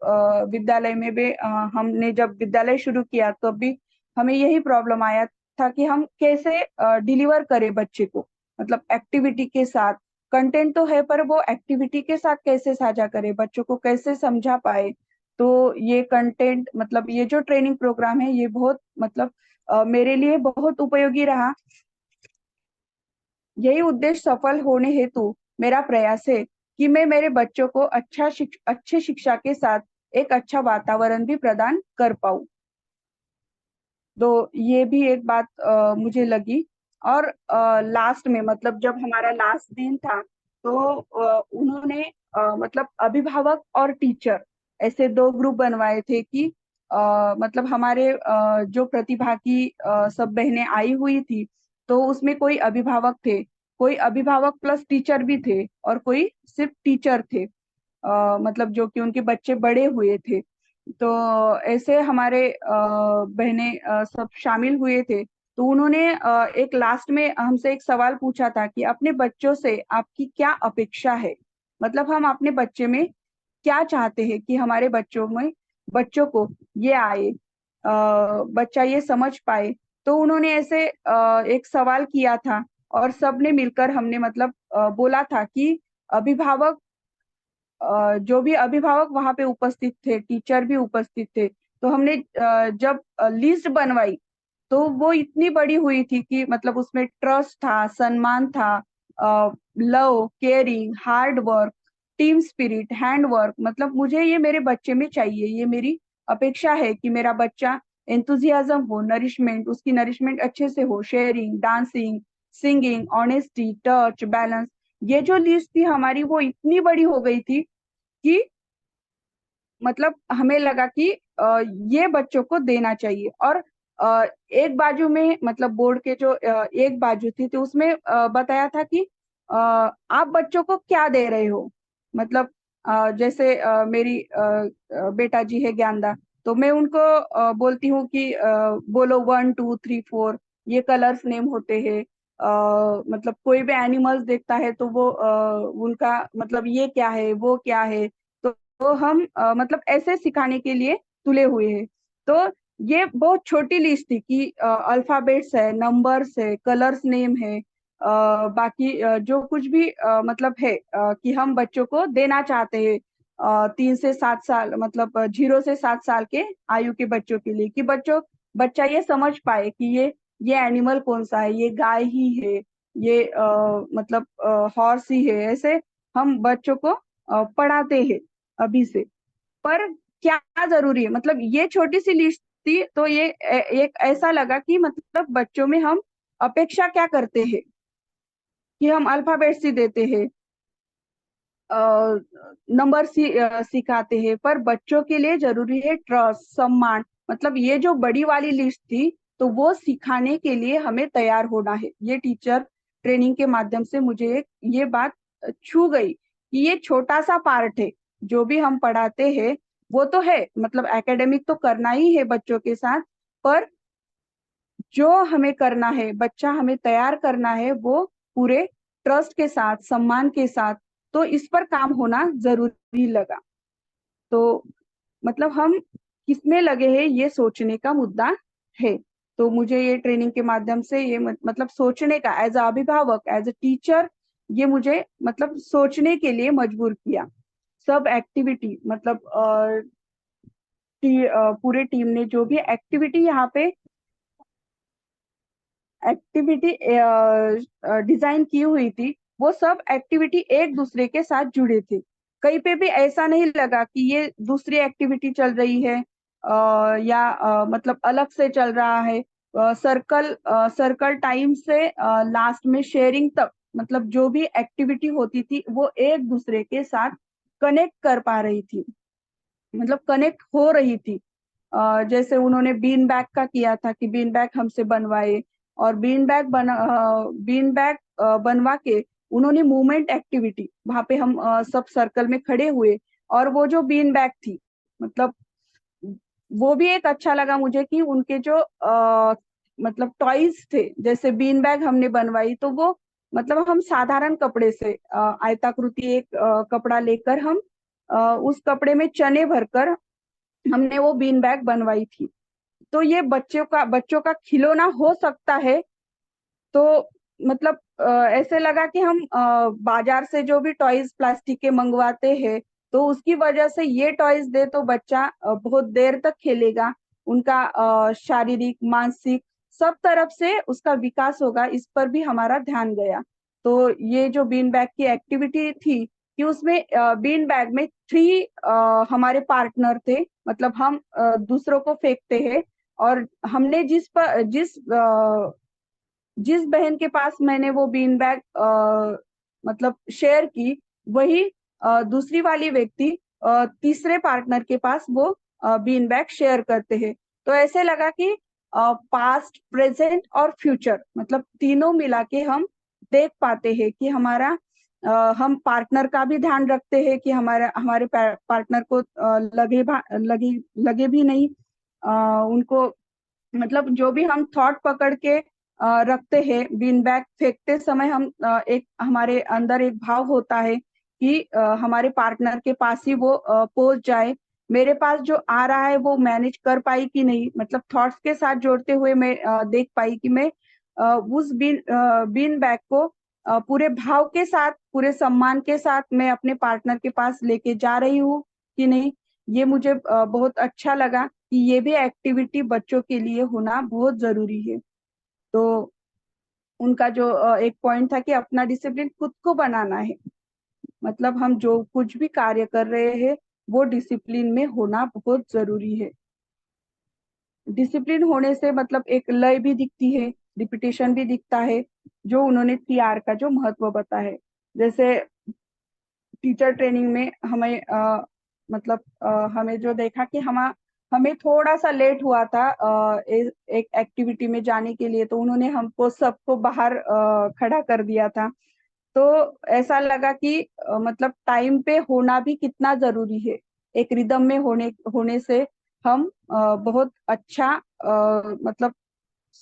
विद्यालय में भी हमने जब विद्यालय शुरू किया तो भी हमें यही प्रॉब्लम आया था कि हम कैसे डिलीवर करें बच्चे को। मतलब एक्टिविटी के साथ, कंटेंट तो है पर वो एक्टिविटी के साथ कैसे साझा करें, बच्चों को कैसे समझा पाए। तो ये कंटेंट मतलब ये जो ट्रेनिंग प्रोग्राम है ये बहुत मतलब मेरे लिए बहुत उपयोगी रहा। यही उद्देश्य सफल होने हेतु मेरा प्रयास है कि मैं मेरे बच्चों को अच्छे शिक्षा के साथ एक अच्छा वातावरण भी प्रदान कर पाऊं। तो ये भी एक बात मुझे लगी। और लास्ट में मतलब जब हमारा लास्ट दिन था, तो उन्होंने मतलब अभिभावक और टीचर ऐसे दो ग्रुप बनवाए थे कि मतलब हमारे जो प्रतिभागी सब बहनें आई हुई थी, तो उसमें कोई अभिभावक थे, कोई अभिभावक प्लस टीचर भी थे, और कोई सिर्फ टीचर थे, मतलब जो कि उनके बच्चे बड़े हुए थे। तो ऐसे हमारे बहनें सब शामिल हुए थे। तो उन्होंने एक लास्ट में हमसे एक सवाल पूछा था कि अपने बच्चों से आपकी क्या अपेक्षा है। मतलब हम अपने बच्चे में क्या चाहते हैं कि हमारे बच्चों को ये आए, बच्चा ये समझ पाए। तो उन्होंने ऐसे एक सवाल किया था, और सबने मिलकर हमने मतलब बोला था कि अभिभावक, जो भी अभिभावक वहां पे उपस्थित थे, टीचर भी उपस्थित थे, तो हमने जब लिस्ट बनवाई तो वो इतनी बड़ी हुई थी कि मतलब उसमें ट्रस्ट था, सम्मान था, love, caring, hard work, team spirit, hand work. मतलब मुझे ये मेरे बच्चे में चाहिए, ये मेरी अपेक्षा है कि मेरा बच्चा एंथुजियाज्म हो, नरिशमेंट, उसकी नरिशमेंट अच्छे से हो, sharing, dancing, singing, honesty, touch, balance. ये जो लिस्ट थी हमारी वो इतनी बड़ी हो गई थी कि मतलब हमें लगा कि ये बच्चों को देना चाहिए। और एक बाजू में मतलब बोर्ड के जो एक बाजू थी तो उसमें बताया था कि आप बच्चों को क्या दे रहे हो। मतलब जैसे मेरी बेटा जी है ज्ञानदा, तो मैं उनको बोलती हूँ कि बोलो 1 2 3 4, ये कलर्स नेम होते हैं। मतलब कोई भी एनिमल्स देखता है तो वो उनका मतलब ये क्या है, वो क्या है। तो हम मतलब ऐसे सिखाने के लिए तुले हुए हैं। तो ये बहुत छोटी लिस्ट थी कि अल्फाबेट्स है, नंबर्स है, कलर्स नेम है, बाकी जो कुछ भी मतलब है कि हम बच्चों को देना चाहते हैं 3 से 7 साल, मतलब 0 से 7 साल के आयु के बच्चों के लिए, कि बच्चों बच्चा ये समझ पाए कि ये एनिमल कौन सा है, ये गाय ही है, ये मतलब हॉर्स ही है। ऐसे हम बच्चों को पढ़ाते हैं अभी से। पर क्या जरूरी है, मतलब ये छोटी सी लिस्ट थी, तो ये एक ऐसा लगा कि मतलब बच्चों में हम अपेक्षा क्या करते हैं कि हम अल्फाबेट सी देते हैं, नंबर सिखाते हैं, पर बच्चों के लिए जरूरी है ट्रस्ट, सम्मान। मतलब ये जो बड़ी वाली लिस्ट थी, तो वो सिखाने के लिए हमें तैयार होना है। ये टीचर ट्रेनिंग के माध्यम से मुझे ये बात छू गई कि ये छोटा सा पार्ट है, जो भी हम पढ़ाते हैं वो तो है, मतलब एकेडमिक तो करना ही है बच्चों के साथ, पर जो हमें करना है, बच्चा हमें तैयार करना है, वो पूरे ट्रस्ट के साथ, सम्मान के साथ। तो इस पर काम होना जरूरी लगा। तो मतलब हम किसमें लगे हैं ये सोचने का मुद्दा है। तो मुझे ये ट्रेनिंग के माध्यम से ये मतलब सोचने का, एज अ अभिभावक, एज अ टीचर, ये मुझे मतलब सोचने के लिए मजबूर किया। सब एक्टिविटी मतलब पूरे टीम ने जो भी एक्टिविटी यहाँ पे एक्टिविटी डिजाइन की हुई थी, वो सब एक्टिविटी एक दूसरे के साथ जुड़े थे। कहीं पे भी ऐसा नहीं लगा कि ये दूसरी एक्टिविटी चल रही है या मतलब अलग से चल रहा है। सर्कल टाइम से लास्ट में शेयरिंग तक, मतलब जो भी एक्टिविटी होती थी वो एक दूसरे के साथ कनेक्ट कर पा रही थी, मतलब कनेक्ट हो रही थी। जैसे उन्होंने बीन बैग का किया था कि बीन बैग हमसे बनवाए, और बीन बैग बनवा के उन्होंने मूवमेंट एक्टिविटी, वहां पे हम सब सर्कल में खड़े हुए, और वो जो बीन बैग थी, मतलब वो भी एक अच्छा लगा मुझे कि उनके जो मतलब टॉयज थे, जैसे बीन बैग हमने बनवाई, तो वो मतलब हम साधारण कपड़े से आयताकृति एक कपड़ा लेकर हम उस कपड़े में चने भरकर हमने वो बीन बैग बनवाई थी। तो ये बच्चों का खिलौना हो सकता है। तो मतलब ऐसे लगा कि हम बाजार से जो भी टॉयज प्लास्टिक के मंगवाते हैं, तो उसकी वजह से ये टॉयज दे तो बच्चा बहुत देर तक खेलेगा, उनका शारीरिक, मानसिक सब तरफ से उसका विकास होगा, इस पर भी हमारा ध्यान गया। तो ये जो बीन बैग की एक्टिविटी थी कि उसमें बीन बैग में 3 हमारे पार्टनर थे, मतलब हम दूसरों को फेंकते हैं, और हमने जिस बहन के पास मैंने वो बीन बैग मतलब शेयर की, वही दूसरी वाली व्यक्ति तीसरे पार्टनर के पास वो बीन बैग शेयर करते हैं। तो ऐसे लगा कि पास्ट, प्रेजेंट और फ्यूचर, मतलब तीनों मिला के हम देख पाते हैं कि हम पार्टनर का भी ध्यान रखते हैं कि हमारे पार्टनर को लगे भी नहीं, उनको मतलब जो भी हम थॉट पकड़ के रखते हैं, बीन बैग फेंकते समय हम एक हमारे अंदर एक भाव होता है कि हमारे पार्टनर के पास ही वो पहुंच जाए। मेरे पास जो आ रहा है वो मैनेज कर पाई कि नहीं, मतलब थॉट्स के साथ जोड़ते हुए मैं देख पाई कि मैं उस बीन बैग को पूरे भाव के साथ, पूरे सम्मान के साथ मैं अपने पार्टनर के पास लेके जा रही हूँ कि नहीं। ये मुझे बहुत अच्छा लगा कि ये भी एक्टिविटी बच्चों के लिए होना बहुत जरूरी है। तो उनका जो एक पॉइंट था कि अपना डिसिप्लिन खुद को बनाना है, मतलब हम जो कुछ भी कार्य कर रहे हैं वो डिसिप्लिन में होना बहुत जरूरी है। डिसिप्लिन होने से मतलब एक लय भी दिखती है, रिपीटेशन भी दिखता है, जो उन्होंने 3R का जो महत्व बताया है। जैसे टीचर ट्रेनिंग में हमें मतलब हमें जो देखा कि हमें थोड़ा सा लेट हुआ था एक एक्टिविटी में जाने के लिए, तो उन्होंने हमको सबको बाहर खड़ा कर दिया था। तो ऐसा लगा कि मतलब टाइम पे होना भी कितना जरूरी है। एक रिदम में होने से हम बहुत अच्छा मतलब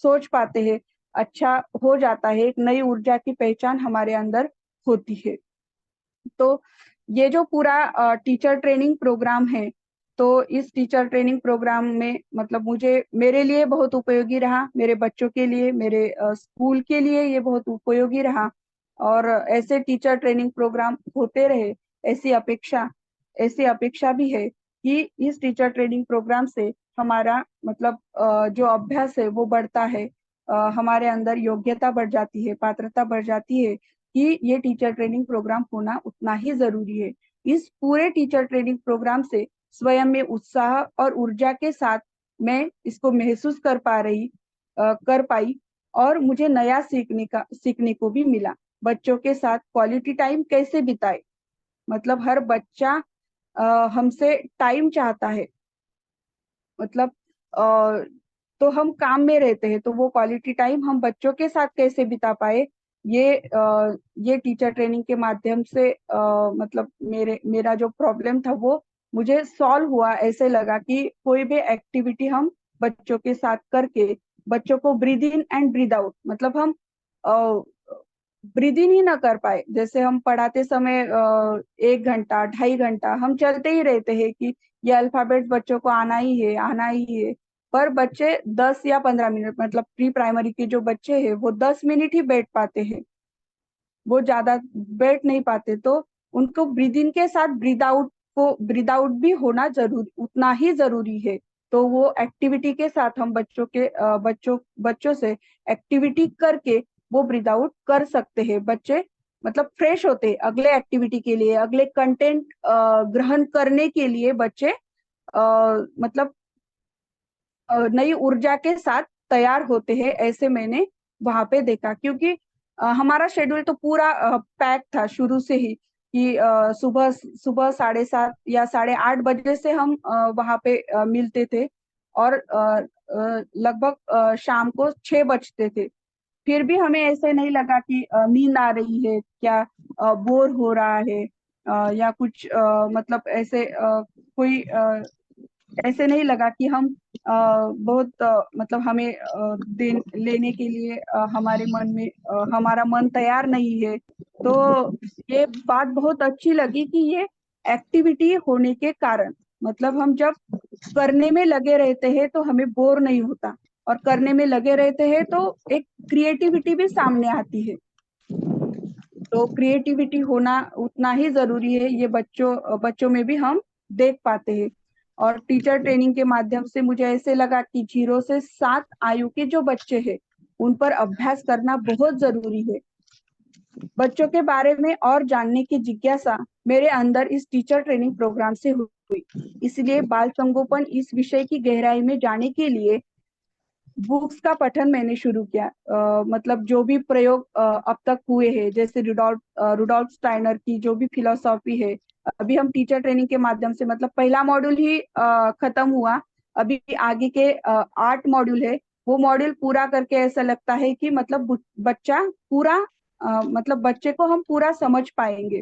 सोच पाते हैं, अच्छा हो जाता है, एक नई ऊर्जा की पहचान हमारे अंदर होती है। तो ये जो पूरा टीचर ट्रेनिंग प्रोग्राम है, तो इस टीचर ट्रेनिंग प्रोग्राम में मतलब मेरे लिए बहुत उपयोगी रहा, मेरे बच्चों के लिए, मेरे स्कूल के लिए ये बहुत उपयोगी रहा। और ऐसे टीचर ट्रेनिंग प्रोग्राम होते रहे, ऐसी अपेक्षा भी है कि इस टीचर ट्रेनिंग प्रोग्राम से हमारा मतलब जो अभ्यास है वो बढ़ता है, हमारे अंदर योग्यता बढ़ जाती है, पात्रता बढ़ जाती है कि ये टीचर ट्रेनिंग प्रोग्राम होना उतना ही जरूरी है। इस पूरे टीचर ट्रेनिंग प्रोग्राम से स्वयं में उत्साह और ऊर्जा के साथ मैं इसको महसूस कर पाई और मुझे नया सीखने को भी मिला। बच्चों के साथ क्वालिटी टाइम कैसे बिताए, मतलब हर बच्चा हमसे टाइम चाहता है, मतलब तो हम काम में रहते हैं, तो वो क्वालिटी टाइम हम बच्चों के साथ कैसे बिता पाए, ये टीचर ट्रेनिंग के माध्यम से मतलब मेरा जो प्रॉब्लम था वो मुझे सॉल्व हुआ। ऐसे लगा कि कोई भी एक्टिविटी हम बच्चों के साथ करके बच्चों को breathe in and breathe out, मतलब हम ब्रीद इन ही ना कर पाए। जैसे हम पढ़ाते समय 1 घंटा 2.5 घंटा हम चलते ही रहते हैं कि ये अल्फाबेट बच्चों को आना ही है, पर बच्चे 10 या 15 मिनट, मतलब प्री प्राइमरी के जो बच्चे हैं वो 10 मिनट ही बैठ पाते हैं, वो ज्यादा बैठ नहीं पाते। तो उनको ब्रीद इन के साथ ब्रीद आउट भी होना जरूरी, उतना ही जरूरी है। तो वो एक्टिविटी के साथ हम बच्चों से एक्टिविटी करके वो ब्रीद आउट कर सकते हैं। बच्चे मतलब फ्रेश होते हैं अगले एक्टिविटी के लिए, अगले कंटेंट ग्रहण करने के लिए बच्चे मतलब नई ऊर्जा के साथ तैयार होते हैं, ऐसे मैंने वहां पे देखा। क्योंकि हमारा शेड्यूल तो पूरा पैक था शुरू से ही कि सुबह सुबह 7:30 या 8:30 से हम वहां पे मिलते थे और लगभग शाम को 6 बजते थे। फिर भी हमें ऐसे नहीं लगा कि नींद आ रही है क्या, बोर हो रहा है या कुछ मतलब ऐसे कोई ऐसे नहीं लगा कि हम बहुत मतलब हमें लेने के लिए हमारे मन में हमारा मन तैयार नहीं है। तो ये बात बहुत अच्छी लगी कि ये एक्टिविटी होने के कारण मतलब हम जब करने में लगे रहते हैं तो हमें बोर नहीं होता, और करने में लगे रहते हैं तो एक क्रिएटिविटी भी सामने आती है। तो क्रिएटिविटी होना उतना ही जरूरी है, ये बच्चों में भी हम देख पाते हैं। और टीचर ट्रेनिंग के माध्यम से मुझे ऐसे लगा कि 0 से 7 आयु के जो बच्चे हैं उन पर अभ्यास करना बहुत जरूरी है। बच्चों के बारे में और जानने की जिज्ञासा मेरे अंदर इस टीचर ट्रेनिंग प्रोग्राम से हुई। इसलिए बाल संगोपन इस विषय की गहराई में जाने के लिए बुक्स का पठन मैंने शुरू किया। मतलब जो भी प्रयोग अब तक हुए हैं, जैसे रुडोल्फ स्टाइनर की जो भी फिलोसॉफी है, अभी हम टीचर ट्रेनिंग के माध्यम से मतलब पहला मॉड्यूल ही खत्म हुआ, अभी आगे के 8 मॉड्यूल है। वो मॉड्यूल पूरा करके ऐसा लगता है कि मतलब बच्चा पूरा मतलब बच्चे को हम पूरा समझ पाएंगे।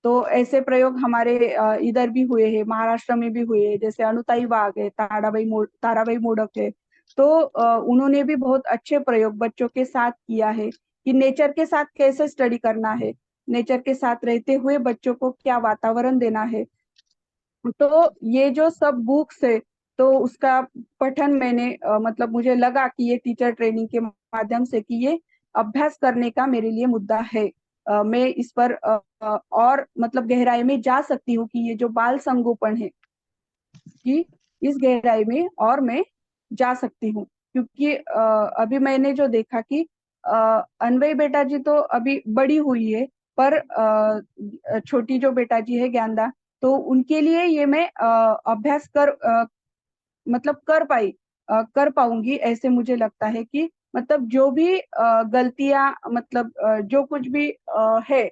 तो ऐसे प्रयोग हमारे इधर भी हुए हैं, महाराष्ट्र में भी हुए हैं, जैसे अनुताई वाघ है, ताराबाई मोडक है। तो उन्होंने भी बहुत अच्छे प्रयोग बच्चों के साथ किया है कि नेचर के साथ कैसे स्टडी करना है, नेचर के साथ रहते हुए बच्चों को क्या वातावरण देना है। तो ये जो सब बुक्स है, तो उसका पठन मैंने मतलब मुझे लगा कि ये टीचर ट्रेनिंग के माध्यम से कि ये अभ्यास करने का मेरे लिए मुद्दा है। मैं इस पर और मतलब गहराई में जा सकती हूँ कि ये जो बाल संगोपन है कि इस गहराई में और मैं जा सकती हूँ। क्योंकि अभी मैंने जो देखा कि अनवय बेटा जी तो अभी बड़ी हुई है, पर छोटी जो बेटा जी है ज्ञानदा, तो उनके लिए ये मैं अभ्यास मतलब कर पाऊंगी, ऐसे मुझे लगता है कि मतलब जो भी गलतियां मतलब जो कुछ भी है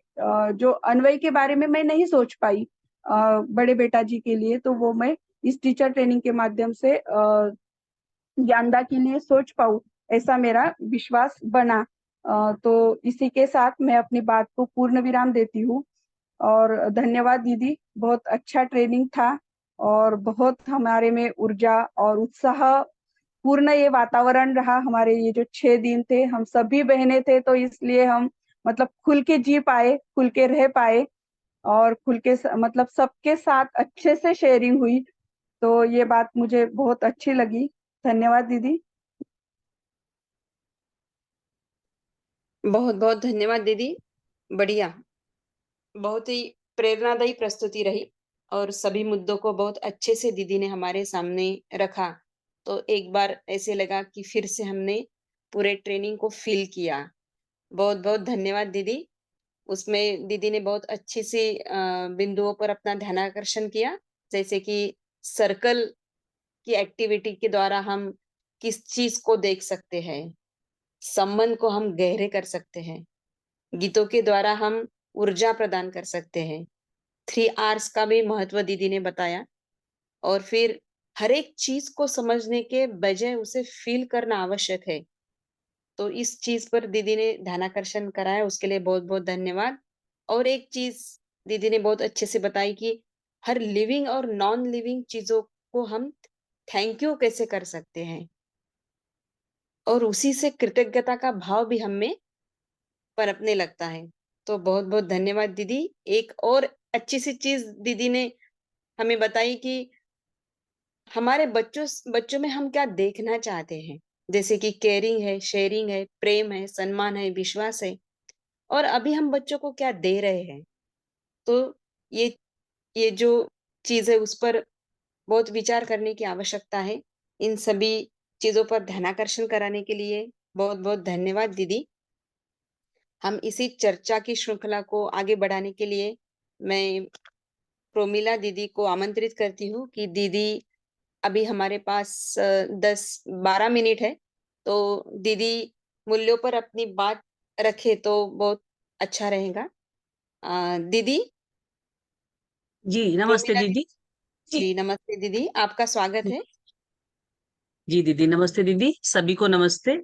जो अनवय के बारे में मैं नहीं सोच पाई बड़े बेटा जी के लिए, तो वो मैं इस टीचर ट्रेनिंग के माध्यम से ज्ञानदा के लिए सोच पाऊं, ऐसा मेरा विश्वास बना। तो इसी के साथ मैं अपनी बात को पूर्ण विराम देती हूँ। और धन्यवाद दीदी, बहुत अच्छा ट्रेनिंग था और बहुत हमारे में ऊर्जा और उत्साह पूर्ण ये वातावरण रहा। हमारे ये जो 6 दिन थे, हम सभी बहनें थे, तो इसलिए हम मतलब खुल के जी पाए, खुल के रह पाए और मतलब सबके साथ अच्छे से शेयरिंग हुई। तो ये बात मुझे बहुत अच्छी लगी। धन्यवाद दीदी। बहुत बहुत धन्यवाद दीदी। बढ़िया, बहुत ही प्रेरणादायी प्रस्तुति रही और सभी मुद्दों को बहुत अच्छे से दीदी ने हमारे सामने रखा। तो एक बार ऐसे लगा कि फिर से हमने पूरे ट्रेनिंग को फ़ील किया। बहुत-बहुत धन्यवाद दीदी। उसमें दीदी ने बहुत अच्छी सी बिंदुओं पर अपना ध्यानाकर्षण किया, जैसे कि सर्कल की एक्टिविटी के द्वारा हम किस चीज़ को देख सकते हैं, संबंध को हम गहरे कर सकते हैं, गीतों के द्वारा हम ऊर्जा प्रदान कर सकते हैं। 3 आर्स का भी महत्व दीदी ने बताया और फिर हर एक चीज़ को समझने के बजाय उसे फ़ील करना आवश्यक है। तो इस चीज़ पर दीदी ने ध्यानाकर्षण कराया, उसके लिए बहुत-बहुत धन्यवाद। और एक चीज़ दीदी ने बहुत अच्छे से बताई कि हर लिविंग और नॉन लिविंग चीज़ों को हम थैंक यू कैसे कर सकते हैं और उसी से कृतज्ञता का भाव भी हम में पनपने लगता है। तो बहुत-बहुत धन्यवाद दीदी। एक और अच्छी-सी चीज़ दीदी ने हमें बताई कि हमारे बच्चों में हम क्या देखना चाहते हैं। जैसे कि केयरिंग है, शेयरिंग है, प्रेम है, सम्मान है, विश्वास है और अभी हम बच्चों को क्या दे रहे हैं। तो ये ये जो चीज़ है उस पर बहुत विचार करने की आवश्यकता है। इन सभी चीज़ों पर ध्यानाकर्षण कराने के लिए बहुत-बहुत धन्यवाद दीदी। हम इसी चर्चा की श्रृंखला को आगे बढ़ाने के लिए मैं प्रोमिला दीदी को आमंत्रित करती हूँ कि दीदी अभी हमारे पास 10-12 मिनट है, तो दीदी मूल्यों पर अपनी बात रखे तो बहुत अच्छा रहेगा। दीदी जी नमस्ते प्रोमिला दीदी। दीदी जी, नमस्ते दीदी, आपका स्वागत है। जी दीदी नमस्ते दीदी, सभी को नमस्ते।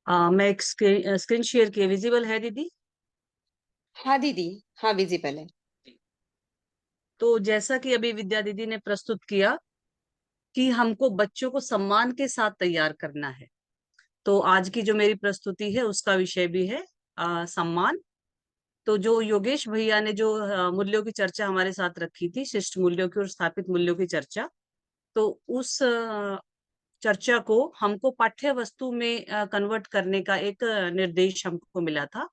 मैं एक स्क्रीन शेयर किए, विजिबल है दीदी? हाँ दीदी, हाँ विज़िबल है। तो जैसा कि अभी विद्या दीदी ने प्रस्तुत किया कि हमको बच्चों को सम्मान के साथ तैयार करना है, तो आज की जो मेरी प्रस्तुति है उसका विषय भी है सम्मान। तो जो योगेश भैया ने जो मूल्यों की चर्चा हमारे साथ रखी थी, शिष्ट मूल्यों की और स्थापित मूल्यों की चर्चा, तो उस चर्चा को हमको पाठ्य वस्तु में कन्वर्ट करने का एक निर्देश हमको मिला था।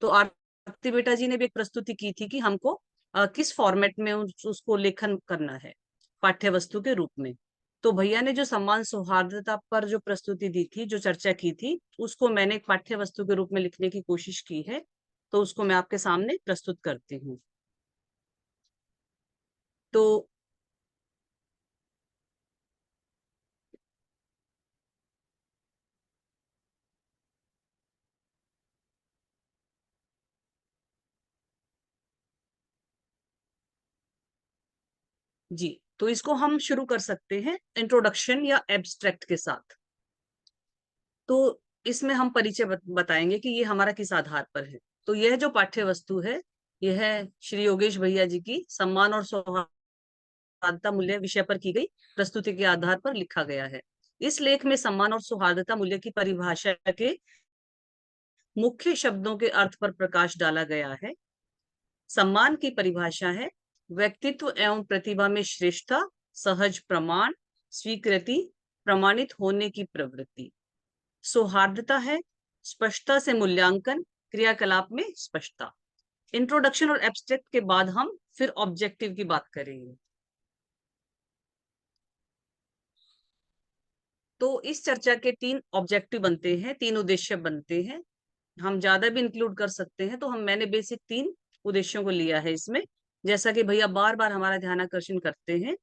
तो आरती बेटा जी ने भी एक प्रस्तुति की थी कि हमको किस फॉर्मेट में उसको लेखन करना है पाठ्य वस्तु के रूप में। तो भैया ने जो सम्मान सौहार्दता पर जो प्रस्तुति दी थी, जो चर्चा की थी, उसको मैंने एक पाठ्य वस्तु के रूप में लिखने की कोशिश की है। तो उसको मैं आपके सामने प्रस्तुत करती हूँ। तो जी, तो इसको हम शुरू कर सकते हैं इंट्रोडक्शन या एब्स्ट्रैक्ट के साथ। तो इसमें हम परिचय बताएंगे कि ये हमारा किस आधार पर है। तो यह जो पाठ्य वस्तु है, यह है श्री योगेश भैया जी की सम्मान और सौहार्दता मूल्य विषय पर की गई प्रस्तुति के आधार पर लिखा गया है। इस लेख में सम्मान और सौहार्दता मूल्य की परिभाषा के मुख्य शब्दों के अर्थ पर प्रकाश डाला गया है। सम्मान की परिभाषा है व्यक्तित्व एवं प्रतिभा में श्रेष्ठता, सहज प्रमाण, स्वीकृति, प्रमाणित होने की प्रवृत्ति। सौहार्दता है स्पष्टता से मूल्यांकन, क्रियाकलाप में स्पष्टता। इंट्रोडक्शन और एब्स्ट्रैक्ट के बाद हम फिर ऑब्जेक्टिव की बात करेंगे। तो इस चर्चा के 3 ऑब्जेक्टिव बनते हैं, 3 उद्देश्य बनते हैं। हम ज्यादा भी इंक्लूड कर सकते हैं, तो मैंने बेसिक 3 उद्देश्यों को लिया है इसमें, जैसा कि भैया बार बार हमारा ध्यान आकर्षण करते हैं।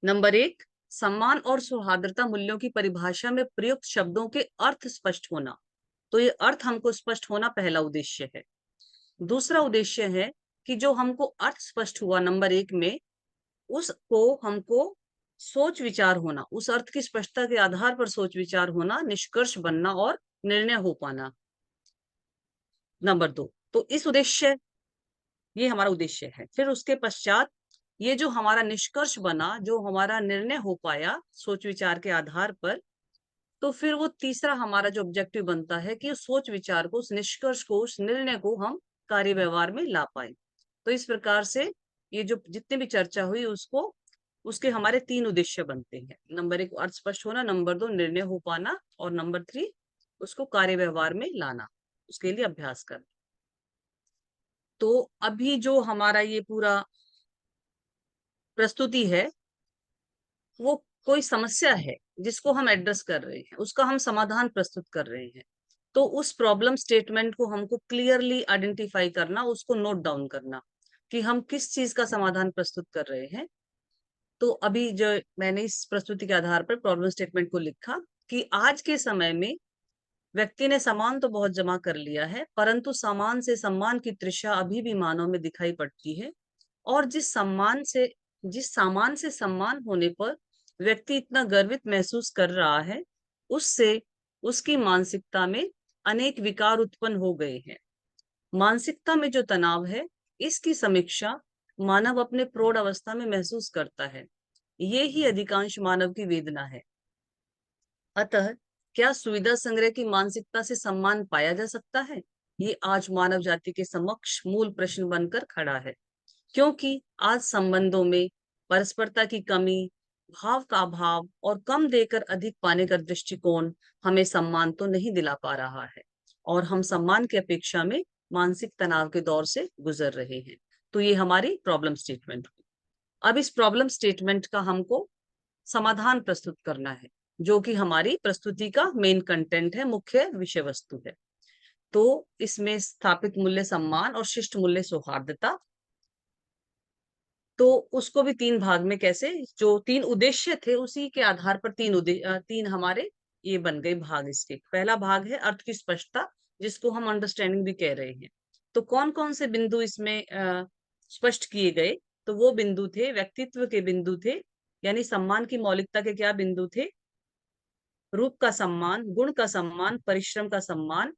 नंबर 1, सम्मान और सौहार्दता मूल्यों की परिभाषा में प्रयुक्त शब्दों के अर्थ स्पष्ट होना। तो ये अर्थ हमको स्पष्ट होना पहला उद्देश्य है। दूसरा उद्देश्य है कि जो हमको अर्थ स्पष्ट हुआ नंबर 1 में, उसको हमको सोच विचार होना, उस अर्थ की स्पष्टता के आधार पर सोच विचार होना, निष्कर्ष बनना और निर्णय हो पाना। नंबर 2, तो इस उद्देश्य, ये हमारा उद्देश्य है। फिर उसके पश्चात ये जो हमारा निष्कर्ष बना, जो हमारा निर्णय हो पाया सोच विचार के आधार पर, तो फिर वो तीसरा हमारा जो ऑब्जेक्टिव बनता है कि उस सोच विचार को, उस निष्कर्ष को, उस निर्णय को हम कार्य व्यवहार में ला पाए। तो इस प्रकार से ये जो जितने भी चर्चा हुई उसको, उसके हमारे 3 उद्देश्य बनते हैं। नंबर 1 अर्थ स्पष्ट होना, नंबर 2 निर्णय हो पाना, और नंबर 3 उसको कार्य व्यवहार में लाना, उसके लिए अभ्यास करना। तो अभी जो हमारा ये पूरा प्रस्तुति है वो कोई समस्या है जिसको हम एड्रेस कर रहे हैं, उसका हम समाधान प्रस्तुत कर रहे हैं, तो उस प्रॉब्लम स्टेटमेंट को हमको क्लियरली आइडेंटिफाई करना, उसको नोट डाउन करना कि हम किस चीज का समाधान प्रस्तुत कर रहे हैं। तो अभी जो मैंने इस प्रस्तुति के आधार पर प्रॉब्लम स्टेटमेंट को लिखा कि आज के समय में व्यक्ति ने सामान तो बहुत जमा कर लिया है, परंतु सामान से सम्मान की तृषा अभी भी मानव में दिखाई पड़ती है। और जिस सामान से सम्मान होने पर व्यक्ति इतना गर्वित महसूस कर रहा है, उससे उसकी मानसिकता में अनेक विकार उत्पन्न हो गए हैं। मानसिकता में जो तनाव है, इसकी समीक्षा मानव अपने प्रौढ़ अवस्था में महसूस करता है। ये ही अधिकांश मानव की वेदना है। अतः क्या सुविधा संग्रह की मानसिकता से सम्मान पाया जा सकता है? ये आज मानव जाति के समक्ष मूल प्रश्न बनकर खड़ा है, क्योंकि आज संबंधों में परस्परता की कमी, भाव का अभाव और कम देकर अधिक पाने का दृष्टिकोण हमें सम्मान तो नहीं दिला पा रहा है, और हम सम्मान की अपेक्षा में मानसिक तनाव के दौर से गुजर रहे हैं। तो ये हमारी प्रॉब्लम स्टेटमेंट हुई। अब इस प्रॉब्लम स्टेटमेंट का हमको समाधान प्रस्तुत करना है, जो कि हमारी प्रस्तुति का मेन कंटेंट है, मुख्य विषय वस्तु है। तो इसमें स्थापित मूल्य सम्मान और शिष्ट मूल्य सौहार्दता, तो उसको भी तीन भाग में कैसे, जो तीन उद्देश्य थे उसी के आधार पर तीन हमारे ये बन गए भाग। इसके पहला भाग है अर्थ की स्पष्टता, जिसको हम अंडरस्टैंडिंग भी कह रहे हैं। तो कौन कौन से बिंदु इसमें स्पष्ट किए गए? तो वो बिंदु थे, व्यक्तित्व के बिंदु थे, यानी सम्मान की मौलिकता के क्या बिंदु थे? रूप का सम्मान, गुण का सम्मान, परिश्रम का सम्मान।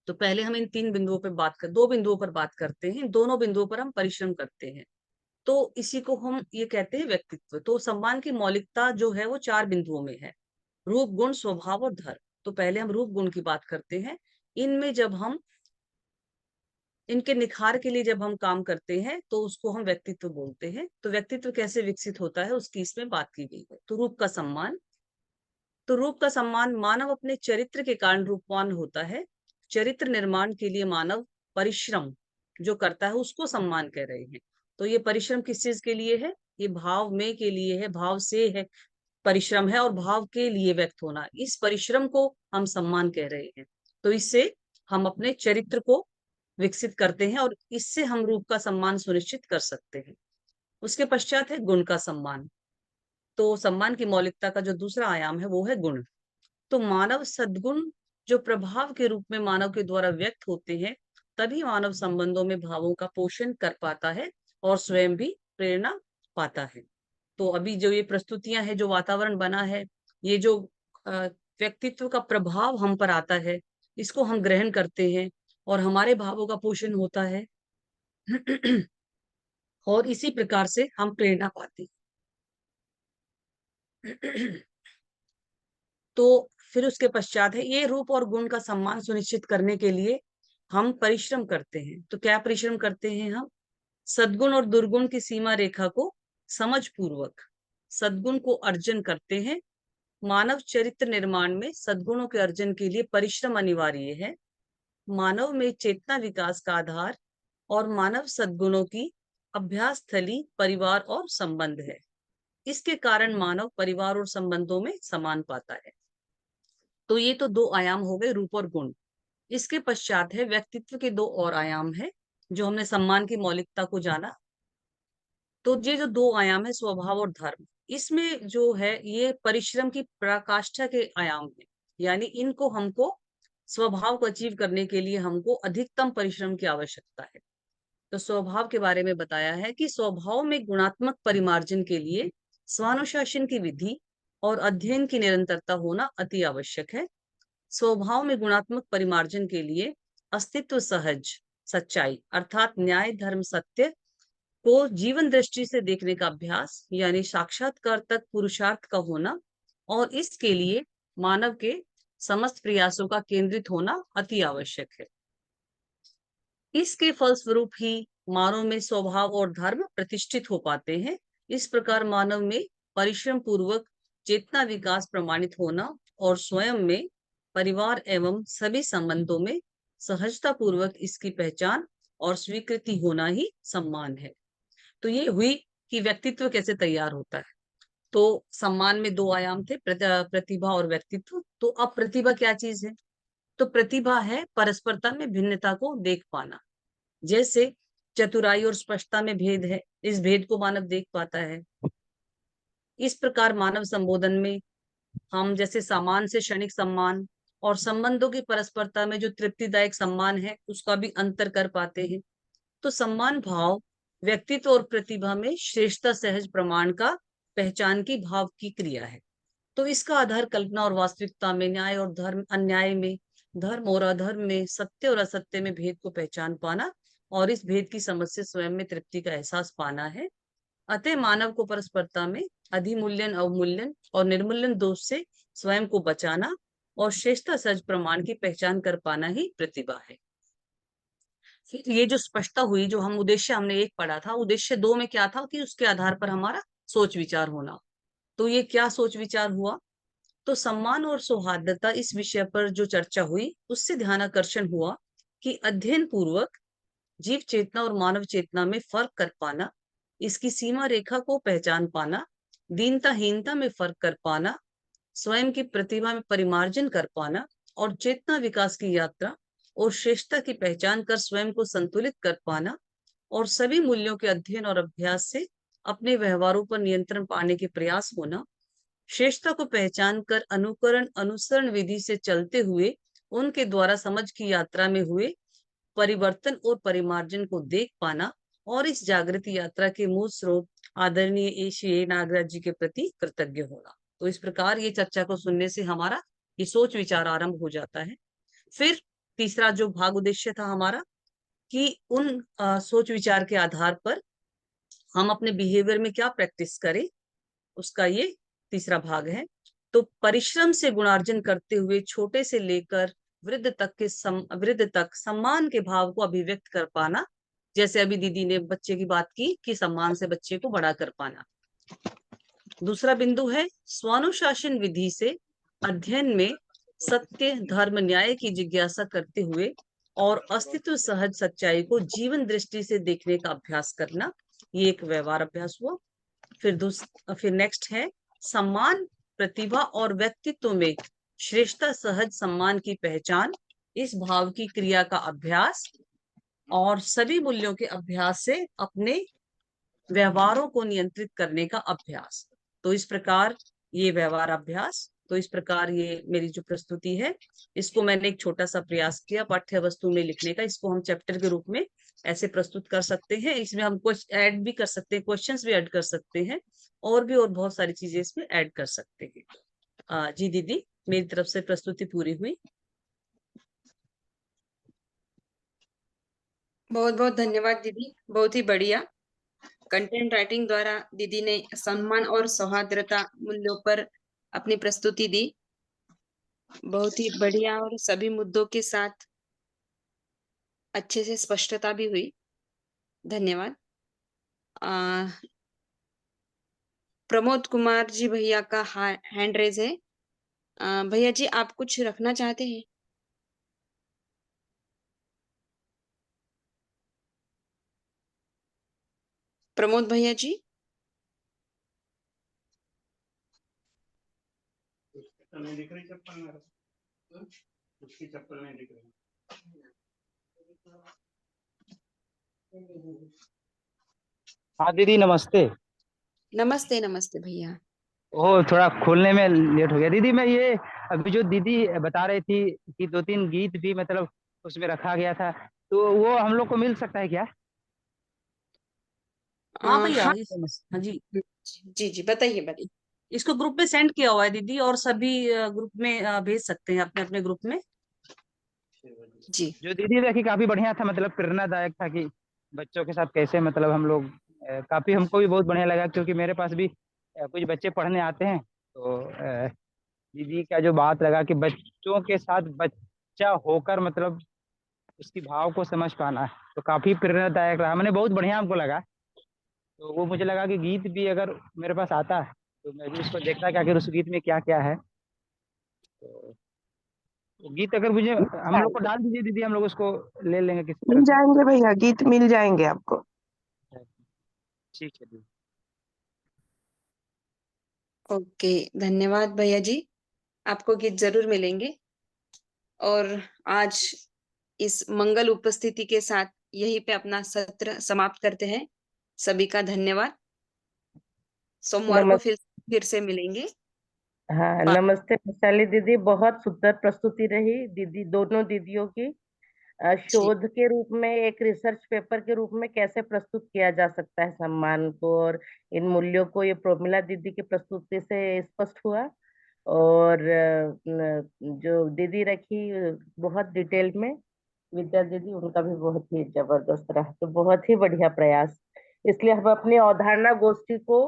तो पहले हम इन तीन बिंदुओं पर दो बिंदुओं पर बात करते हैं, दोनों बिंदुओं पर हम परिश्रम करते हैं, तो इसी को हम ये कहते हैं व्यक्तित्व। तो सम्मान की मौलिकता जो है वो चार बिंदुओं में है, रूप, गुण, स्वभाव और धर्म। तो पहले हम रूप गुण की बात करते हैं। इनमें जब हम इनके निखार के लिए जब हम काम करते हैं तो उसको हम व्यक्तित्व बोलते हैं। तो व्यक्तित्व कैसे विकसित होता है उसकी इसमें बात की गई है। तो रूप का सम्मान, तो रूप का सम्मान, मानव अपने चरित्र के कारण रूपवान होता है। चरित्र निर्माण के लिए मानव परिश्रम जो करता है उसको सम्मान कह रहे हैं। तो ये परिश्रम किस चीज के लिए है? ये भाव में के लिए है, भाव से है परिश्रम है, और भाव के लिए व्यक्त होना, इस परिश्रम को हम सम्मान कह रहे हैं। तो इससे हम अपने चरित्र को विकसित करते हैं और इससे हम रूप का सम्मान सुनिश्चित कर सकते हैं। उसके पश्चात है गुण का सम्मान। तो सम्मान की मौलिकता का जो दूसरा आयाम है वो है गुण। तो मानव सद्गुण जो प्रभाव के रूप में मानव के द्वारा व्यक्त होते हैं, तभी मानव संबंधों में भावों का पोषण कर पाता है और स्वयं भी प्रेरणा पाता है। तो अभी जो ये प्रस्तुतियां हैं, जो वातावरण बना है, ये जो व्यक्तित्व का प्रभाव हम पर आता है, इसको हम ग्रहण करते हैं और हमारे भावों का पोषण होता है और इसी प्रकार से हम प्रेरणा पाते हैं। तो फिर उसके पश्चात है, ये रूप और गुण का सम्मान सुनिश्चित करने के लिए हम परिश्रम करते हैं। तो क्या परिश्रम करते हैं हम? सद्गुण और दुर्गुण की सीमा रेखा को समझ पूर्वक सद्गुण को अर्जन करते हैं। मानव चरित्र निर्माण में सद्गुणों के अर्जन के लिए परिश्रम अनिवार्य है। मानव में चेतना विकास का आधार और मानव सद्गुणों की अभ्यास स्थली परिवार और संबंध है। इसके कारण मानव परिवार और संबंधों में समान पाता है। तो ये तो दो आयाम हो गए, रूप और गुण। इसके पश्चात है व्यक्तित्व के दो और आयाम है, जो हमने सम्मान की मौलिकता को जाना। तो ये जो दो आयाम है, स्वभाव और धर्म, इसमें जो है ये परिश्रम की पराकाष्ठा के आयाम है, यानी इनको हमको स्वभाव को अचीव करने के लिए हमको अधिकतम परिश्रम की आवश्यकता है। तो स्वभाव के बारे में बताया है कि स्वभाव में गुणात्मक परिमार्जन के लिए स्वानुशासन की विधि और अध्ययन की निरंतरता होना अति आवश्यक है। स्वभाव में गुणात्मक परिमार्जन के लिए अस्तित्व सहज सच्चाई अर्थात न्याय धर्म सत्य को जीवन दृष्टि से देखने का अभ्यास, यानी साक्षात्कार तक पुरुषार्थ का होना, और इसके लिए मानव के समस्त प्रयासों का केंद्रित होना अति आवश्यक है। इसके फलस्वरूप ही मानव में स्वभाव और धर्म प्रतिष्ठित हो पाते हैं। इस प्रकार मानव में परिश्रम पूर्वक चेतना विकास प्रमाणित होना और स्वयं में परिवार एवं सभी संबंधों में सहजता पूर्वक इसकी पहचान और स्वीकृति होना ही सम्मान है। तो ये हुई कि व्यक्तित्व कैसे तैयार होता है। तो सम्मान में दो आयाम थे, प्रतिभा और व्यक्तित्व। तो अब प्रतिभा क्या चीज है? तो प्रतिभा है परस्परता में भिन्नता को देख पाना। जैसे चतुराई और स्पष्टता में भेद है, इस भेद को मानव देख पाता है। इस प्रकार मानव संबोधन में हम जैसे सामान से क्षणिक सम्मान और संबंधों की परस्परता में जो तृप्तिदायक सम्मान है उसका भी अंतर कर पाते हैं। तो सम्मान भाव व्यक्तित्व और प्रतिभा में श्रेष्ठता सहज प्रमाण का पहचान की भाव की क्रिया है। तो इसका आधार कल्पना और वास्तविकता में, न्याय और धर्म अन्याय में, धर्म और अधर्म में, सत्य और असत्य में भेद को पहचान पाना और इस भेद की समझ से स्वयं में तृप्ति का एहसास पाना है। अतः मानव को परस्परता में अधिमूल्यन, अवमूल्यन और निर्मूल्यन दोष से स्वयं को बचाना और श्रेष्ठता सहज प्रमाण की पहचान कर पाना ही प्रतिभा है। फिर ये जो स्पष्टता हुई, जो हम उद्देश्य हमने एक पढ़ा था, उद्देश्य 2 में क्या था कि उसके आधार पर हमारा सोच विचार होना। तो ये क्या सोच विचार हुआ? तो सम्मान और सौहार्दता इस विषय पर जो चर्चा हुई उससे ध्यानाकर्षण हुआ कि अध्ययन पूर्वक जीव चेतना और मानव चेतना में फर्क कर पाना, इसकी सीमा रेखा को पहचान पाना, दीनता हीनता में फर्क कर पाना, स्वयं की प्रतिभा में परिमार्जन कर पाना और चेतना विकास की यात्रा और श्रेष्ठता की पहचान कर स्वयं को संतुलित कर पाना और सभी मूल्यों के अध्ययन और अभ्यास से अपने व्यवहारों पर नियंत्रण पाने के प्रयास होना, श्रेष्ठता को पहचान कर अनुकरण अनुसरण विधि से चलते हुए उनके द्वारा समझ की यात्रा में हुए परिवर्तन और परिमार्जन को देख पाना और इस जागृति यात्रा के मूल स्रोत आदरणीय एशिए नागराज जी के प्रति कृतज्ञ होना। तो इस प्रकार ये चर्चा को सुनने से हमारा ये सोच विचार आरंभ हो जाता है। फिर तीसरा जो भाग उद्देश्य था हमारा कि उन सोच विचार के आधार पर हम अपने बिहेवियर में क्या प्रैक्टिस करें, उसका ये तीसरा भाग है। तो परिश्रम से गुणार्जन करते हुए छोटे से लेकर वृद्ध तक सम्मान के भाव को अभिव्यक्त कर पाना। जैसे अभी दीदी ने बच्चे की बात की कि सम्मान से बच्चे को बड़ा कर पाना। दूसरा बिंदु है स्वानुशासन विधि से अध्ययन में सत्य धर्म न्याय की जिज्ञासा करते हुए और अस्तित्व सहज सच्चाई को जीवन दृष्टि से देखने का अभ्यास करना। ये एक व्यवहार अभ्यास हुआ। फिर नेक्स्ट है सम्मान प्रतिभा और व्यक्तित्व में श्रेष्ठता सहज सम्मान की पहचान, इस भाव की क्रिया का अभ्यास और सभी मूल्यों के अभ्यास से अपने व्यवहारों को नियंत्रित करने का अभ्यास। तो इस प्रकार ये व्यवहार अभ्यास, तो इस प्रकार ये मेरी जो प्रस्तुति है इसको मैंने एक छोटा सा प्रयास किया पाठ्य वस्तु में लिखने का। इसको हम चैप्टर के रूप में ऐसे प्रस्तुत कर सकते हैं। इसमें हम कुछ ऐड भी कर सकते हैं, क्वेश्चंस भी ऐड कर सकते हैं और बहुत सारी चीजें इसमें ऐड कर सकते हैं। जी दीदी, मेरी तरफ से प्रस्तुति पूरी हुई। बहुत बहुत धन्यवाद दीदी, बहुत ही बढ़िया। कंटेंट राइटिंग द्वारा दीदी ने सम्मान और सौहार्द्रता मूल्यों पर अपनी प्रस्तुति दी। बहुत ही बढ़िया और सभी मुद्दों के साथ अच्छे से स्पष्टता भी हुई। धन्यवाद। प्रमोद कुमार जी भैया का हैंड रेज है। भैया जी, आप कुछ रखना चाहते हैं? प्रमोद भैया जी। नहीं दिख रही चप्पल मेरे को, उसकी चप्पल नहीं दिख रही। हाँ दीदी नमस्ते। नमस्ते नमस्ते भैया। ओ थोड़ा खोलने में लेट हो गया दीदी। मैं ये अभी जो दीदी बता रही थी कि 2-3 गीत भी मतलब उसमें रखा गया था, तो वो हम लोग को मिल सकता है क्या? हाँ भैया, हाँ हाँ जी, जी जी, बताइए बताइए। इसको ग्रुप में सेंड किया हुआ है दीदी, और सभी ग्रुप में भेज सकते हैं अपने अपने ग्रुप में। जी जो दीदी देखी काफी बढ़िया था, मतलब प्रेरणादायक था कि बच्चों के साथ कैसे मतलब हम लोग काफी हमको भी बहुत बढ़िया लगा, क्योंकि मेरे पास भी कुछ बच्चे पढ़ने आते हैं। तो दीदी का जो बात लगा कि बच्चों के साथ बच्चा होकर मतलब उसकी भाव को समझ पाना है, तो काफी प्रेरणादायक रहा। मैंने बहुत बढ़िया हमको लगा। तो वो मुझे लगा कि गीत भी अगर मेरे पास आता है तो मैं भी उसको देखता कि आखिर उस गीत में क्या क्या है। तो वो गीत अगर मुझे हम लोग को डाल दीजिए दीदी, हम लोग उसको ले लेंगे किसी मिल तरह से। जाएंगे भैया, गीत मिल जाएंगे आपको। ठीक है दीदी। ओके, धन्यवाद भैया जी। आपको गीत ज़रूर मिलेंगे और आज इस मंगल उपस्थिति के साथ यहीं पे अपना सत्र समाप्त करते हैं। सभी का धन्यवाद। सोमवार को नमस फिर से मिलेंगे। हाँ, बा नमस्ते वैशाली दीदी, बहुत सुंदर प्रस्तुति रही दीदी, दोनों दीदियों की। जी, शोध के रूप में, एक रिसर्च पेपर के रूप में कैसे प्रस्तुत किया जा सकता है सम्मान को और इन मूल्यों को, ये प्रोमिला दीदी की प्रस्तुति से स्पष्ट हुआ। और जो दीदी रखी बहुत डिटेल में, विद्या दीदी, उनका भी बहुत ही जबरदस्त रहा, तो बहुत ही बढ़िया प्रयास। इसलिए हम अपनी अवधारणा गोष्ठी को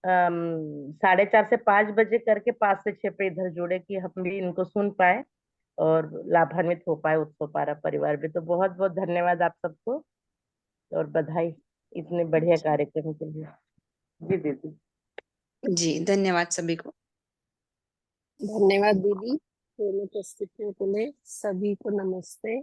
4:30 से 5 बजे करके 5 से 6 पे इधर जुड़े कि हम भी इनको सुन पाए और लाभान्वित हो पाए, उत्सव पारा परिवार भी। तो बहुत बहुत धन्यवाद आप सबको और बधाई इतने बढ़िया कार्यक्रम के लिए। जी दीदी। जी, धन्यवाद सभी को। धन्यवाद दीदी, दोनों प्रस्तुतियों के लिए। सभी को नमस्ते।